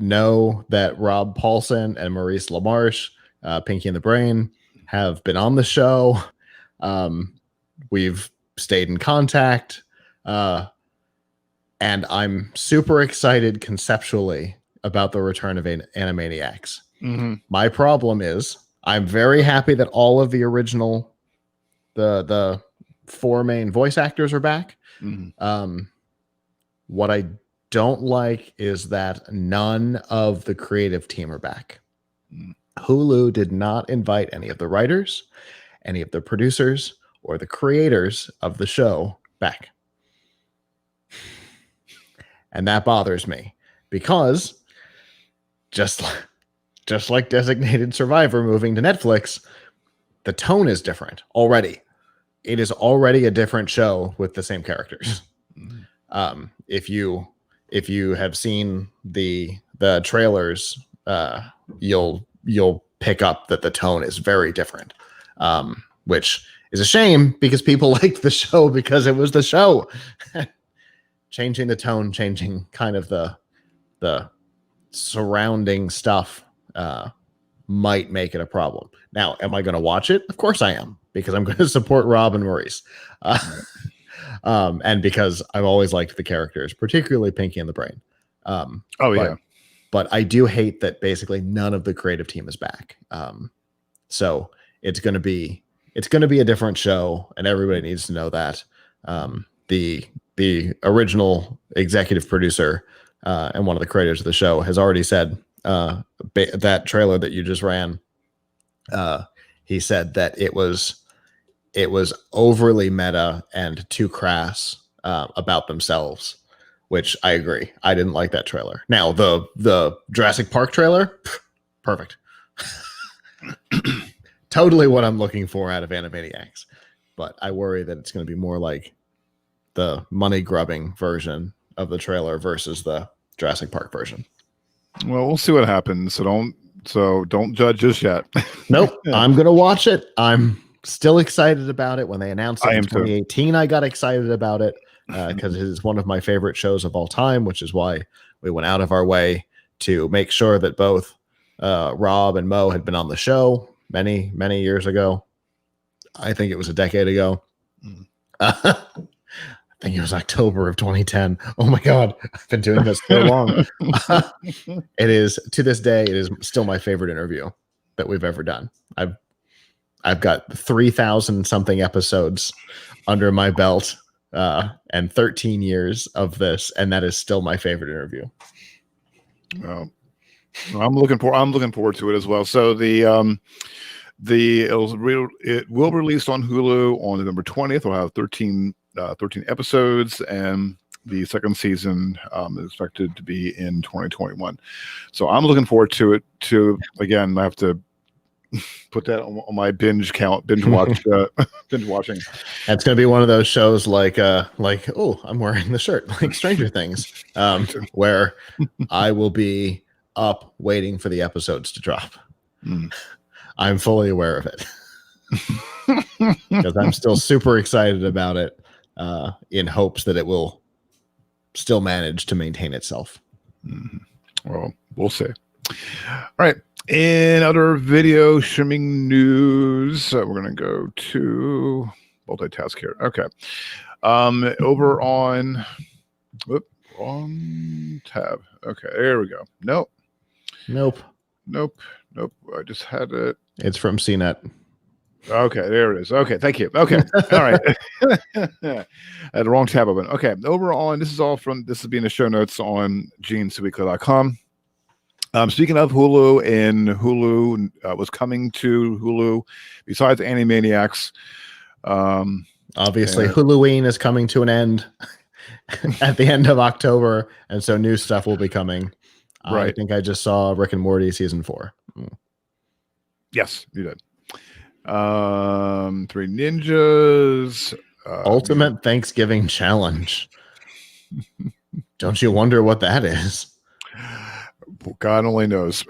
know that Rob Paulsen and Maurice LaMarche, Pinky and the Brain, have been on the show. We've stayed in contact, and I'm super excited conceptually about the return of Animaniacs. My problem is I'm very happy that all of the original, the 4 main voice actors are back. What I don't like is that none of the creative team are back. Mm. Hulu did not invite any of the writers, any of the producers, or the creators of the show back. And that bothers me because just like Designated Survivor moving to Netflix, the tone is different already. It is already a different show with the same characters. If you have seen the trailers, you'll pick up that the tone is very different, which is a shame because people liked the show because it was the show. Changing the tone, changing kind of the surrounding stuff might make it a problem. Now, am I going to watch it? Of course I am, because I'm going to support Rob and Maurice. And because I've always liked the characters, particularly Pinky and the Brain. But I do hate that basically none of the creative team is back. So it's going to be a different show, and everybody needs to know that. The original executive producer and one of the creators of the show has already said that trailer that you just ran. He said that it was overly meta and too crass about themselves, which I agree. I didn't like that trailer. Now the Jurassic Park trailer, perfect. Totally what I'm looking for out of Animaniacs, but I worry that it's going to be more like the money grubbing version of the trailer versus the Jurassic Park version. Well, we'll see what happens. So don't judge just yet. Nope. I'm going to watch it. I'm still excited about it. When they announced it in 2018, I got excited about it because it is one of my favorite shows of all time, which is why we went out of our way to make sure that both Rob and Mo had been on the show many, many years ago. I think it was a decade ago. I think it was October of 2010. Oh my God, I've been doing this so long. It is, to this day, it is still my favorite interview that we've ever done. I've got 3,000 something episodes under my belt and 13 years of this, and that is still my favorite interview. Well, I'm looking forward to it as well. So it will release on Hulu on November 20th. We'll have 13 episodes, and the second season is expected to be in 2021. So I'm looking forward to it. Again, I have to put that on my binge watch, binge watching. That's going to be one of those shows like oh, I'm wearing the shirt, like Stranger Things, where I will be up waiting for the episodes to drop. I'm fully aware of it because I'm still super excited about it, in hopes that it will still manage to maintain itself. Well, we'll see. All right. In other video streaming news, we're going to go to multitask here. Okay. Over on, wrong tab. Okay, there we go. Nope. I just had it. It's from CNET. Okay, there it is. Okay, thank you. Okay, all right. I had the wrong tab open. Okay, over on, this is being the show notes on genesweekly.com. Speaking of Hulu, and Hulu was coming to Hulu besides Animaniacs. Obviously, Huluween is coming to an end at the end of October, and so new stuff will be coming. Right. I think I just saw Rick and Morty season 4. Yes, you did. Three Ninjas. Ultimate Thanksgiving Challenge. Don't you wonder what that is? God only knows.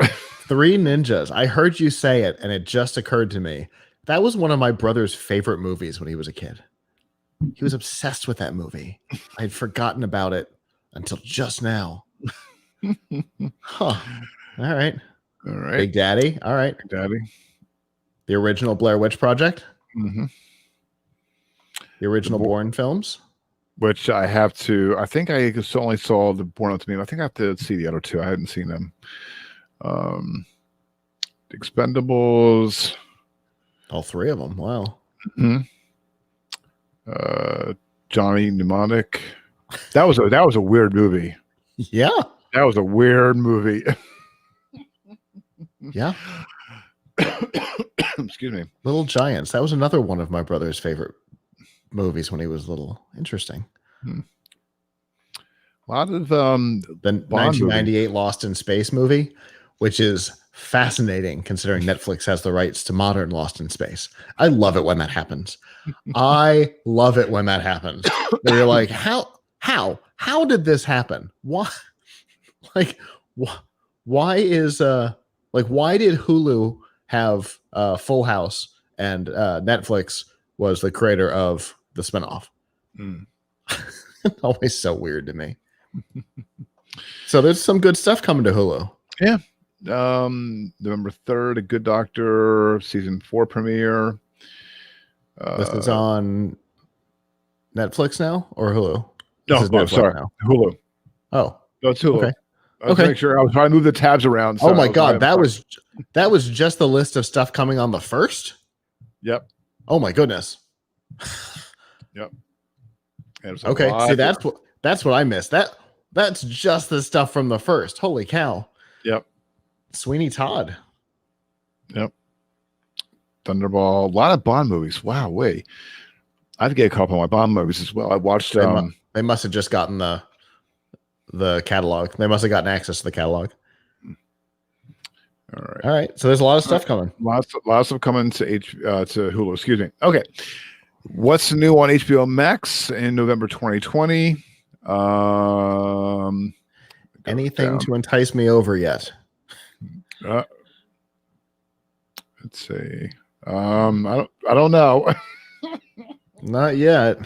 Three Ninjas. I heard you say it, and it just occurred to me. That was one of my brother's favorite movies when he was a kid. He was obsessed with that movie. I had forgotten about it until just now. Huh. All right. Big Daddy. All right. Big Daddy. The original Blair Witch Project. Mm-hmm. The original Bourne films. Which I think I only saw the Born Up to Me. I think I have to see the other two. I hadn't seen them. Expendables. All three of them. Wow. Mm-hmm. Johnny Mnemonic. That was a weird movie. Yeah. That was a weird movie. Yeah. Excuse me. Little Giants. That was another one of my brother's favorite movies when he was little. Interesting. A lot of The Bond 1998 Lost in Space movie, which is fascinating considering Netflix has the rights to modern Lost in Space. I love it when that happens. I love it when that happens. Where you're like, how did this happen? Why? Like, why is why did Hulu have Full House and Netflix was the creator of the spinoff? Mm. Always so weird to me. So there's some good stuff coming to Hulu. Yeah. November 3rd, A Good Doctor season 4 premiere. This is on Netflix now or Hulu? No, This is Netflix sorry, now. Hulu. Oh, No, it's Hulu. Okay. I was Okay. make sure I was trying to move the tabs around. oh so my I was God, like- that was just the list of stuff coming on the first. Yep. Oh my goodness. There's a Okay, lot see there. that's what I missed. That's just the stuff from the first. Holy cow! Yep. Sweeney Todd. Thunderball. A lot of Bond movies. Wow, wait. I have to get a couple of my Bond movies as well. I watched They must have just gotten the catalog. They must have gotten access to the catalog. all right. All right, so there's a lot of stuff coming. Lots of coming to to Hulu. Excuse me. Okay. What's new on HBO Max in November 2020? Go Anything down. to entice me over yet? Let's see. I don't know. Not yet.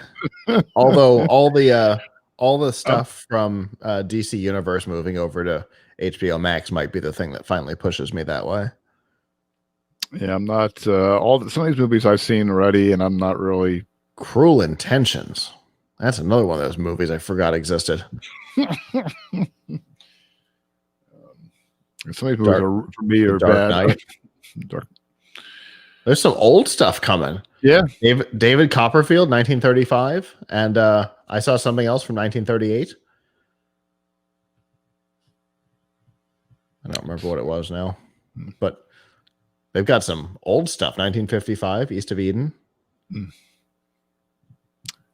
Although all the stuff from DC Universe moving over to HBO Max might be the thing that finally pushes me that way. Yeah, I'm not. Some of these movies I've seen already, and I'm not really. Cruel Intentions. That's another one of those movies I forgot existed. Some of these movies are, for me are Dark bad. Knight. Dark. There's some old stuff coming. Yeah. David Copperfield, 1935, and I saw something else from 1938. I don't remember what it was now, but they've got some old stuff. 1955, East of Eden. Mm.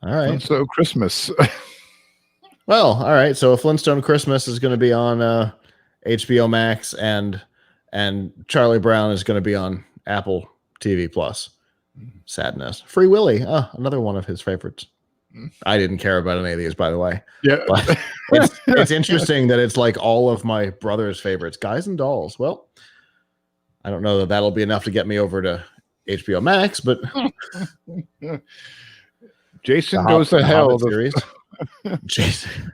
All right. So Christmas. Well, all right. So Flintstone Christmas is going to be on HBO Max, and Charlie Brown is going to be on Apple TV Plus. Sadness. Free Willy. Oh, another one of his favorites. I didn't care about any of these, by the way. Yeah. But it's interesting that it's like all of my brother's favorites, Guys and Dolls. Well, I don't know that that'll be enough to get me over to HBO Max, but Jason Goes to Hell. series. Jason.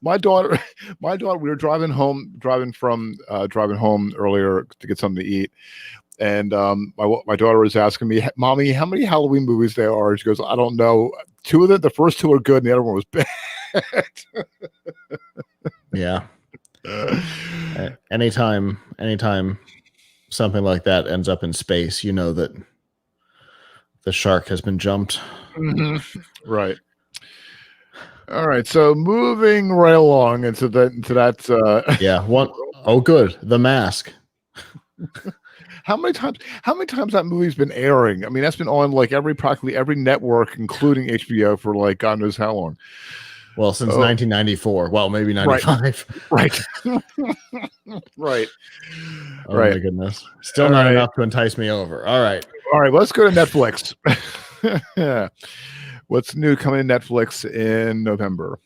My daughter, we were driving home earlier to get something to eat. And my daughter was asking me, "Mommy, how many Halloween movies there are?" She goes, "I don't know. Two of them, the first two are good, and the other one was bad." Yeah. Anytime something like that ends up in space, you know that the shark has been jumped. Right. All right. So moving right along into that. Yeah. One. Oh, good. The Mask. How many times that movie's been airing? I mean, that's been on like practically every network, including HBO, for like God knows how long. Well, since 1994. Well, maybe 95. Right. Right. Oh Right. my goodness. Still All not right. enough to entice me over. All right. All right. Let's go to Netflix. What's new coming to Netflix in November?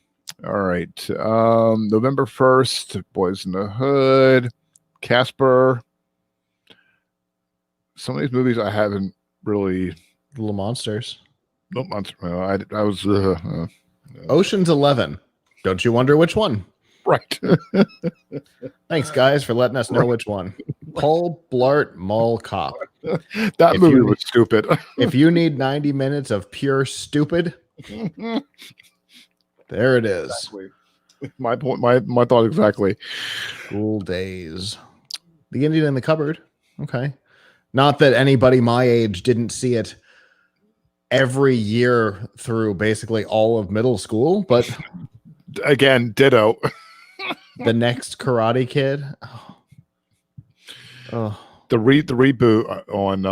All right. November 1st, Boys in the Hood, Casper. Some of these movies I haven't really. Little Monsters. Nope. I was. Ocean's 11. Don't you wonder which one? Right. Thanks, guys, for letting us know which one. Paul Blart Mall Cop. That If movie you- was stupid. If you need 90 minutes of pure stupid, there it is. Exactly. My point. My thought exactly. School Days. The Indian in the Cupboard. Okay. Not that anybody my age didn't see it every year through basically all of middle school, but Again, ditto. The next Karate Kid. Oh. The reboot on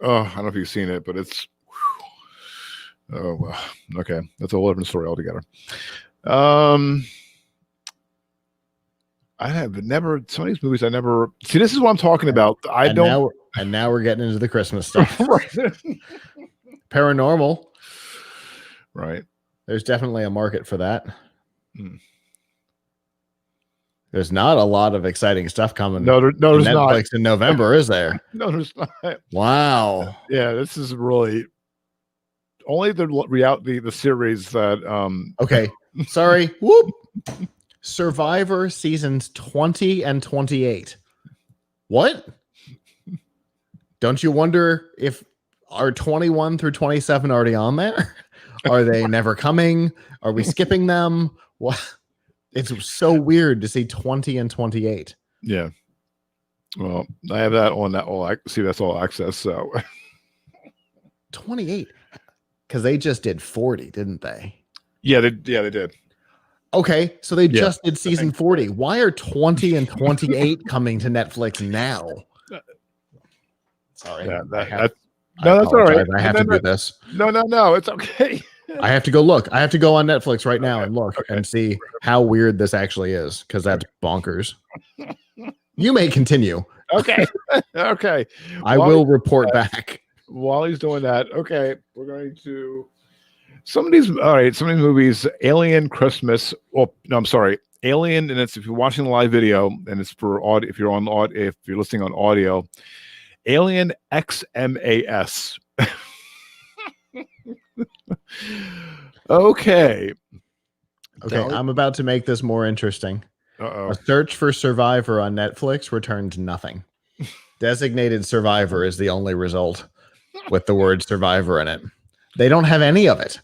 I don't know if you've seen it, but it's okay. That's a whole different story altogether. I have never some of these movies I never see. This is what I'm talking about. Now we're getting into the Christmas stuff. Right. Paranormal. Right. There's definitely a market for that. Hmm. There's not a lot of exciting stuff coming. No, there's Netflix not. in November, is there? No, there's not. Wow. Yeah, this is really only the series that Okay. Sorry. Whoop. Survivor seasons 20 and 28. What? Don't you wonder if are 21 through 27 already on there? Are they never coming? Are we skipping them? What? It's so weird to see 20 and 28. Yeah. Well, I have that on that all see that's all access. So 28. Because they just did 40, didn't they? Yeah, they did. Okay, so they just did season 40. Why are 20 and 28 coming to Netflix now? Sorry. Yeah, that's all right. I have to do this. No, it's okay. I have to go look. I have to go on Netflix right now and look and see how weird this actually is, because that's bonkers. You may continue. Okay. Okay. I will report back. While he's doing that, okay, we're going to some of these movies, Alien Christmas. Oh, no, I'm sorry. Alien, and it's if you're watching the live video, and it's for audio, if you're listening on audio, Alien XMAS. Okay, I'm about to make this more interesting. Uh-oh. A search for Survivor on Netflix returned nothing. Designated Survivor is the only result with the word Survivor in it. They don't have any of it.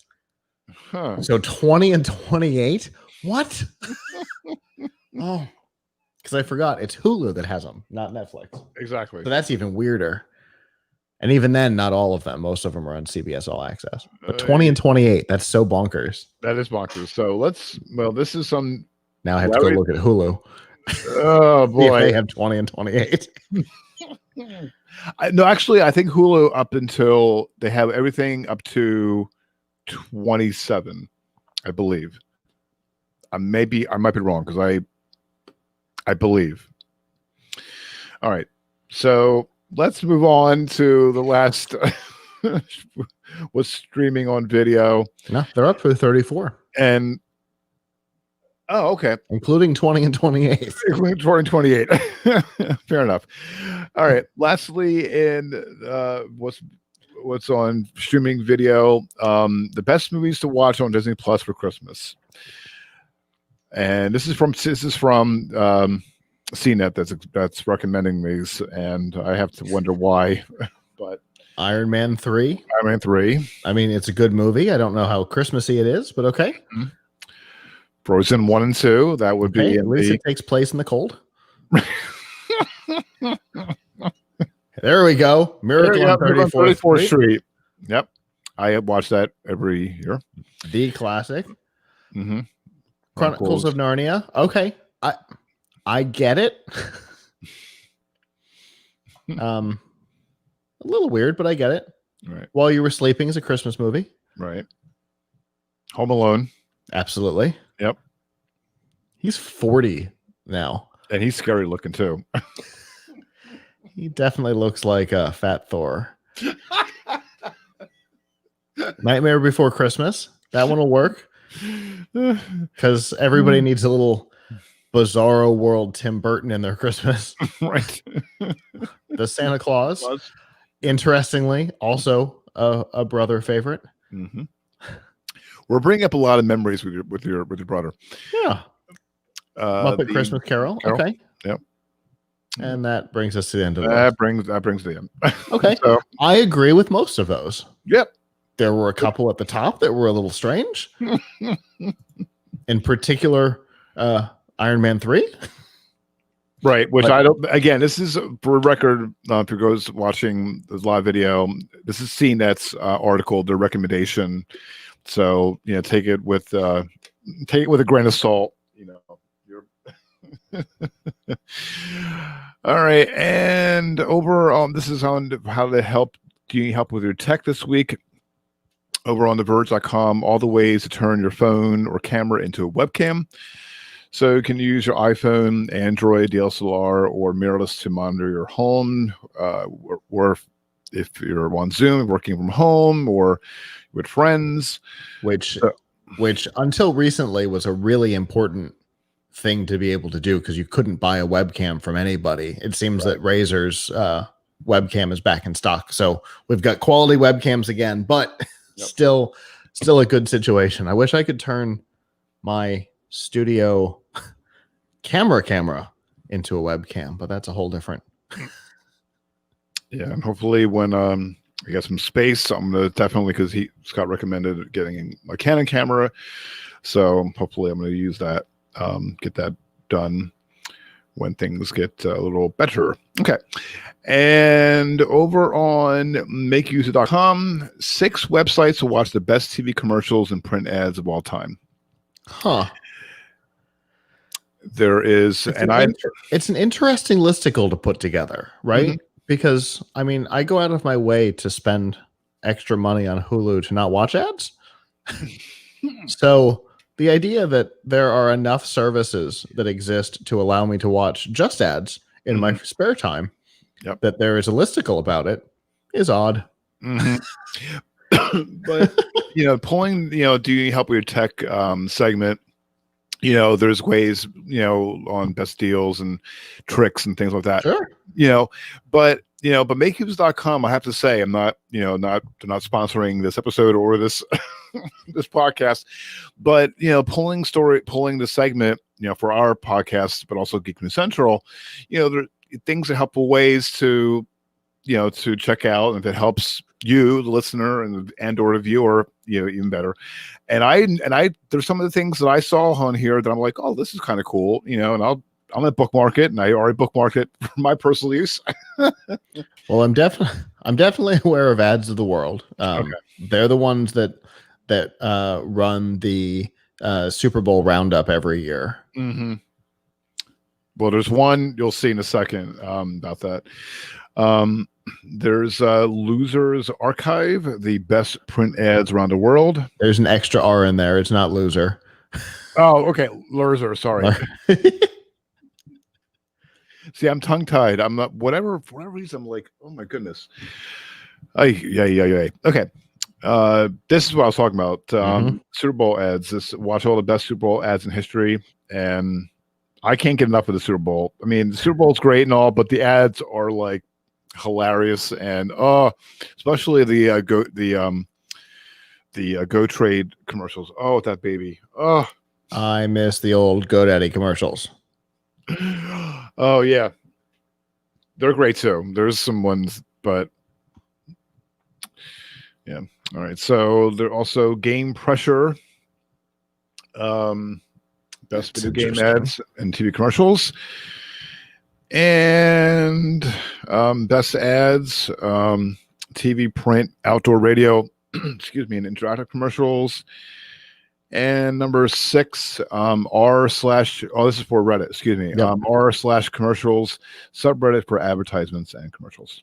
Huh. So 20 and 28? What? Oh, because I forgot it's Hulu that has them, not Netflix. Exactly. So that's even weirder. And even then, not all of them. Most of them are on CBS All Access. But 20 and 28, that's so bonkers. That is bonkers. So this is some. Now I have to go look at Hulu. Oh boy, See if they have 20 and 28. No, actually, I think Hulu up until they have everything up to 27, I believe. I might be wrong because I believe. All right, so let's move on to the last was streaming on video. No, they're up to 34. And oh, okay. Including 20 and 28. Including 20 and 28. Fair enough. All right. Lastly, in what's on streaming video, the best movies to watch on Disney Plus for Christmas. And this is from CNET that's recommending these, and I have to wonder why. But Iron Man 3. Iron Man 3. I mean, it's a good movie. I don't know how Christmassy it is, but okay. Mm-hmm. Frozen 1 and 2. That would be at least it takes place in the cold. There we go. Miracle on 34th Street. Yep. I have watched that every year. The classic. Mm-hmm. Chronicles of Narnia. Okay. I get it. A little weird, but I get it. Right. While You Were Sleeping is a Christmas movie. Right. Home Alone. Absolutely. Yep. He's 40 now. And he's scary looking too. He definitely looks like a fat Thor. Nightmare Before Christmas. That one will work. Because everybody needs a little Bizarro World Tim Burton in their Christmas. Right. The Santa Claus. Interestingly, also a brother favorite. Mm-hmm. We're bringing up a lot of memories with your brother. Yeah. Muppet Christmas Carol. Okay. Yep. And that brings us to the end of that. Brings the end. Okay. So I agree with most of those. Yep. There were a couple at the top that were a little strange. In particular, Iron Man 3. Right, which I don't. Again, this is for record. If you goes watching the live video, this is CNET's article, their recommendation So take it with a grain of salt. You're all right. And over this is on how to help. Do you need help with your tech this week? Over on TheVerge.com, all the ways to turn your phone or camera into a webcam. So you can use your iPhone, Android, DSLR, or mirrorless to monitor your home, or if you're on Zoom, working from home, or with friends. Which until recently was a really important thing to be able to do, because you couldn't buy a webcam from anybody. It seems that Razer's webcam is back in stock. So we've got quality webcams again, but still a good situation. I wish I could turn my studio camera into a webcam, but that's a whole different. Yeah, and hopefully when I get some space, I'm gonna definitely, because Scott recommended getting a Canon camera, so hopefully I'm gonna use that, get that done when things get a little better. Okay. And over on makeuser.com, 6 websites to watch the best TV commercials and print ads of all time. Huh. There is, it's an interesting listicle to put together, right? Mm-hmm. Because I go out of my way to spend extra money on Hulu to not watch ads. So the idea that there are enough services that exist to allow me to watch just ads in my spare time, that there is a listicle about it, is odd. Mm-hmm. But pulling, do you need help with your tech segment? There's ways, on best deals and tricks and things like that. Sure. But makeuser.com, I have to say, I'm not, they're not sponsoring this episode or this this podcast, but pulling the segment, for our podcast, but also Geek News Central, there are things that helpful ways to check out, and if it helps you, the listener, and or the viewer, even better. And I there's some of the things that I saw on here that I'm like, oh, this is kind of cool, and I'm gonna bookmark it, and I already bookmarked it for my personal use. Well, I'm definitely aware of Ads of the World. Okay. They're the ones that run the Super Bowl roundup every year. Mm-hmm. Well, there's one you'll see in a second about that. There's Losers Archive, the best print ads around the world. There's an extra R in there. It's not loser. Oh, okay. Loser, sorry. See, I'm tongue-tied. I'm not, for whatever reason, I'm like, oh my goodness. Yeah. Okay. This is what I was talking about. Super Bowl ads. Watch all the best Super Bowl ads in history, and I can't get enough of the Super Bowl. The Super Bowl's great and all, but the ads are like hilarious, and especially the Go Trade commercials. Oh, that baby. Oh, I miss the old GoDaddy commercials. Oh yeah, they're great too. There's some ones, but yeah. All right. So there also Game Pressure, best video game ads and TV commercials, and best ads, TV, print, outdoor radio, excuse me, and interactive commercials. And number 6, this is for Reddit, excuse me. Yep. r/commercials, subreddit for advertisements and commercials.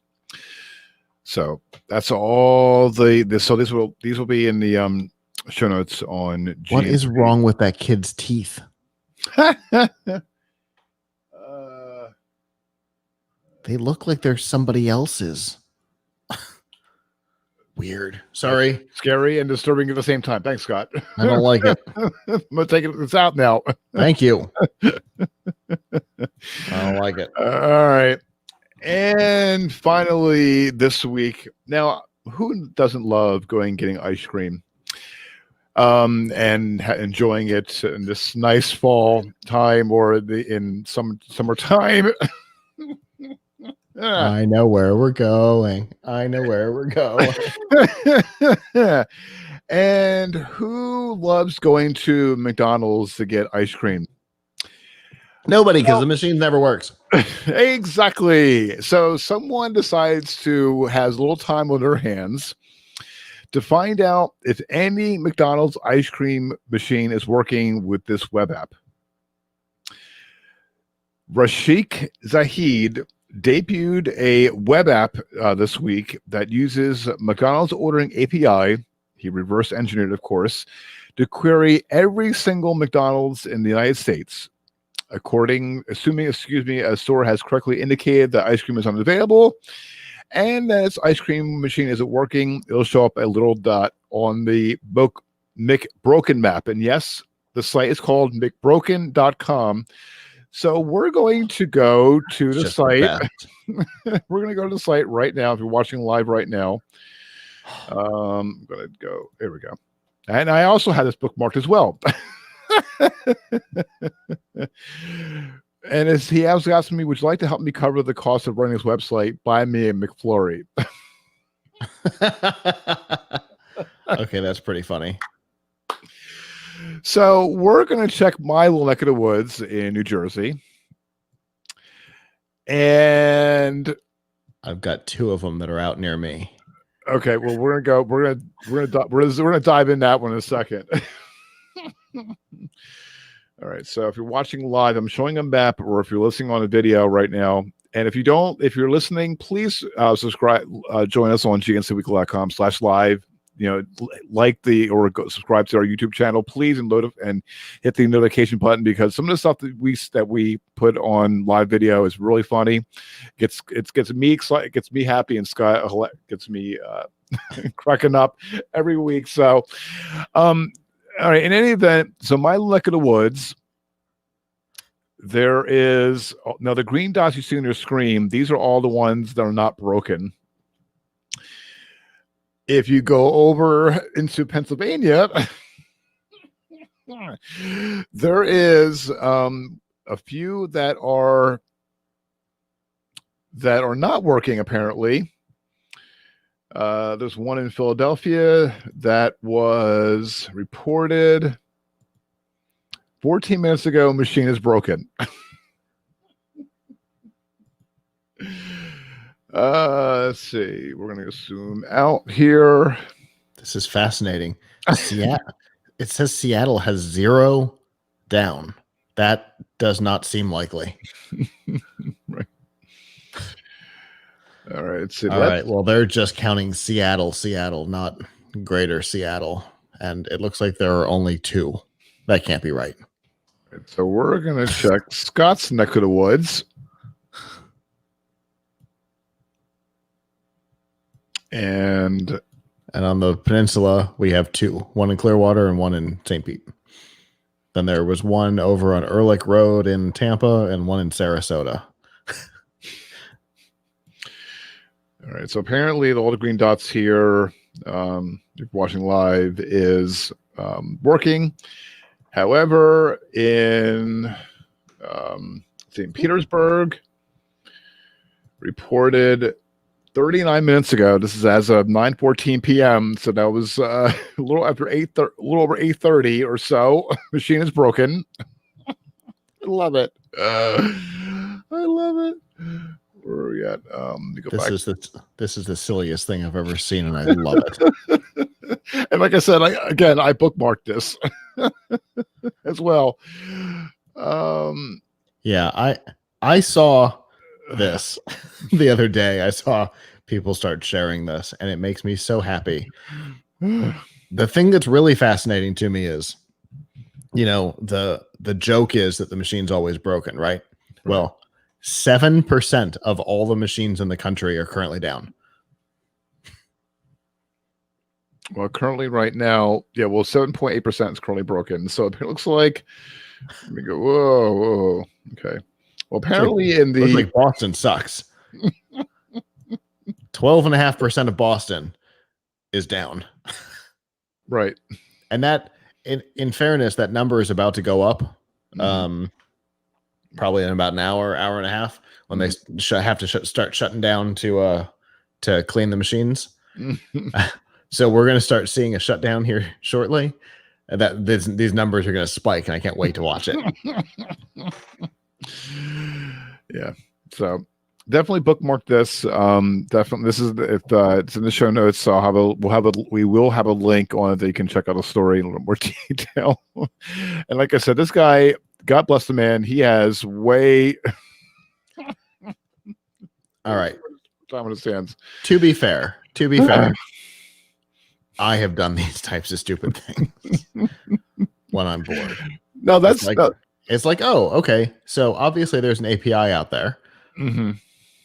So that's all so these will be in the show notes on GMP. What is wrong with that kid's teeth? They look like they're somebody else's. Weird. Sorry. Scary and disturbing at the same time. Thanks, Scott. I don't like it. I'm going to take this out now. Thank you. I don't like it. All right. And finally, this week. Now, who doesn't love going and getting ice cream and enjoying it in this nice fall time or in summertime? I know where we're going. And who loves going to McDonald's to get ice cream? Nobody, because the machine never works. Exactly. So someone has a little time on their hands to find out if any McDonald's ice cream machine is working with this web app. Rashik Zahid debuted a web app this week that uses McDonald's ordering API. He reverse engineered, of course, to query every single McDonald's in the United States. Assuming a store has correctly indicated that ice cream is unavailable and that its ice cream machine isn't working, it'll show up a little dot on the McBroken map. And yes, the site is called McBroken.com. So we're going to go to the site. We're going to go to the site right now. If you're watching live right now, I'm going to go. There we go. And I also had this bookmarked as well. And he was asking me, would you like to help me cover the cost of running this website? Buy me a McFlurry. Okay, that's pretty funny. So we're going to check my little neck of the woods in New Jersey. And I've got 2 of them that are out near me. Okay, well, we're gonna dive in that one in a second. All right, so if you're watching live, I'm showing a map, or if you're listening on a video right now, and if you're listening, please subscribe, join us on gncweekly.com/live. Subscribe to our YouTube channel, please, and hit the notification button, because some of the stuff that we put on live video is really funny. Gets me excited, gets me happy, and Scott gets me cracking up every week. So, all right. In any event, so my neck of the woods, there is now the green dots you see on your screen. These are all the ones that are not broken. If you go over into Pennsylvania, there is a few that are not working, apparently. There's one in Philadelphia that was reported 14 minutes ago. Machine is broken. Let's see. We're going to zoom out here. This is fascinating. Seattle. It says Seattle has 0 down. That does not seem likely. Right. All right. So all right. Well, they're just counting Seattle, not greater Seattle. And it looks like there are only 2. That can't be right. So we're going to check Scott's neck of the woods. And on the peninsula, we have 2, one in Clearwater and one in St. Pete. Then there was one over on Ehrlich Road in Tampa and one in Sarasota. All right. So apparently all the green dots here, if you're watching live, is working. However, in St. Petersburg, reported 39 minutes ago. This is as of 9:14 p.m. So that was a little over 8:30 or so. Machine is broken. I love it. I love it. Where are we at? This is the silliest thing I've ever seen, and I love it. And like I said, I bookmarked this as well. Yeah, I saw this the other day. I saw people start sharing this, and it makes me so happy. The thing that's really fascinating to me is, the joke is that the machine's always broken, right? Well, 7% of all the machines in the country are currently down. Well, currently right now, 7.8% is currently broken. So it looks like, let me go, whoa. Okay. Well, apparently looks like Boston sucks. 12.5% of Boston is down. Right. And that, in fairness, that number is about to go up. Probably in about an hour and a half, when they have to start shutting down to clean the machines. So we're going to start seeing a shutdown here shortly. That these numbers are going to spike, and I can't wait to watch it. Yeah. So definitely bookmark this. Definitely, this is if it's in the show notes. So we will have a link on it that you can check out the story in a little more detail. And like I said, this guy, God bless the man, he has way. All right. Time on his hands. To be fair, I have done these types of stupid things when I'm bored. No, that's it's like, oh, okay. So obviously there's an API out there. Mm-hmm.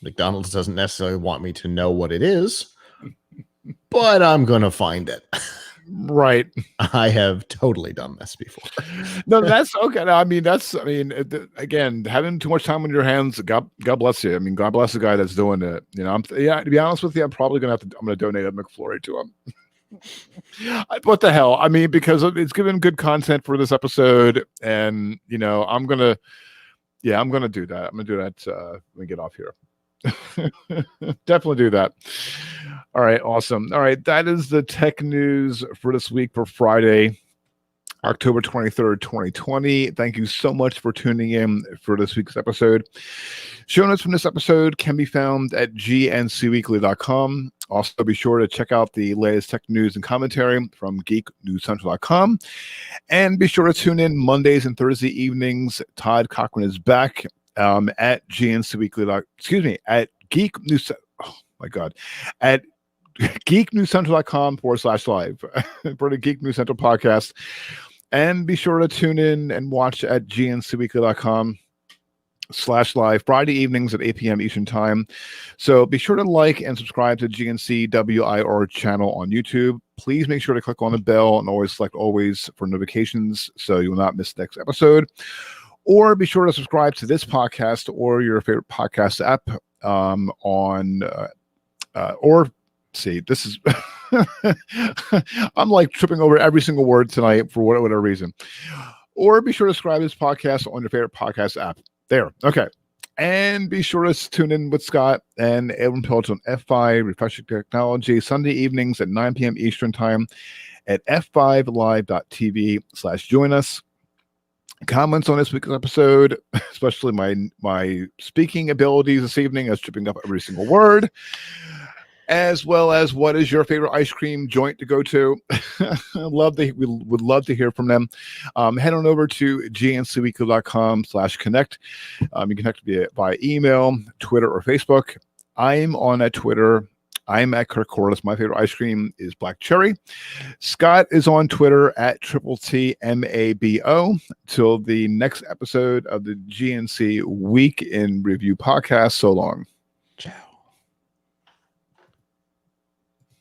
McDonald's doesn't necessarily want me to know what it is, but I'm going to find it. Right. I have totally done this before. No, that's okay. Again, having too much time on your hands, God bless you. I mean, God bless the guy that's doing it. You know, to be honest with you, I'm probably going to donate a McFlurry to him. What the hell? I mean, because it's given good content for this episode, and you know, I'm gonna do that. I'm gonna do that when we get off here. Definitely do that. All right, awesome. All right, that is the tech news for this week for Friday, October 23rd, 2020. Thank you so much for tuning in for this week's episode. Show notes from this episode can be found at gncweekly.com. Also, be sure to check out the latest tech news and commentary from geeknewscentral.com. And be sure to tune in Mondays and Thursday evenings. Todd Cochran is back at GNCweekly. At Geek News. Oh my God. At geeknewscentral.com/live for the Geek News Central podcast. And be sure to tune in and watch at gncweekly.com/live Friday evenings at 8 p.m. Eastern Time. So be sure to like and subscribe to GNC WIR channel on YouTube. Please make sure to click on the bell and always select always for notifications so you will not miss the next episode. Or be sure to subscribe to this podcast or your favorite podcast app see, this is I'm like tripping over every single word tonight for whatever reason. Or be sure to subscribe to this podcast on your favorite podcast app. There. Okay. And be sure to tune in with Scott and Edwin Pilch on F5 Refreshing Technology Sunday evenings at 9 p.m. Eastern Time at f5live.tv/join us. Comments on this week's episode, especially my speaking abilities this evening, as tripping up every single word, as well as what is your favorite ice cream joint to go to. We would love to hear from them. Head on over to gncweekly.com/connect. You can connect via email, Twitter, or Facebook. I'm on at Twitter. I'm at Kirk Corliss. My favorite ice cream is Black Cherry. Scott is on Twitter at TTTMABO. Till the next episode of the GNC Week in Review podcast. So long. Ciao.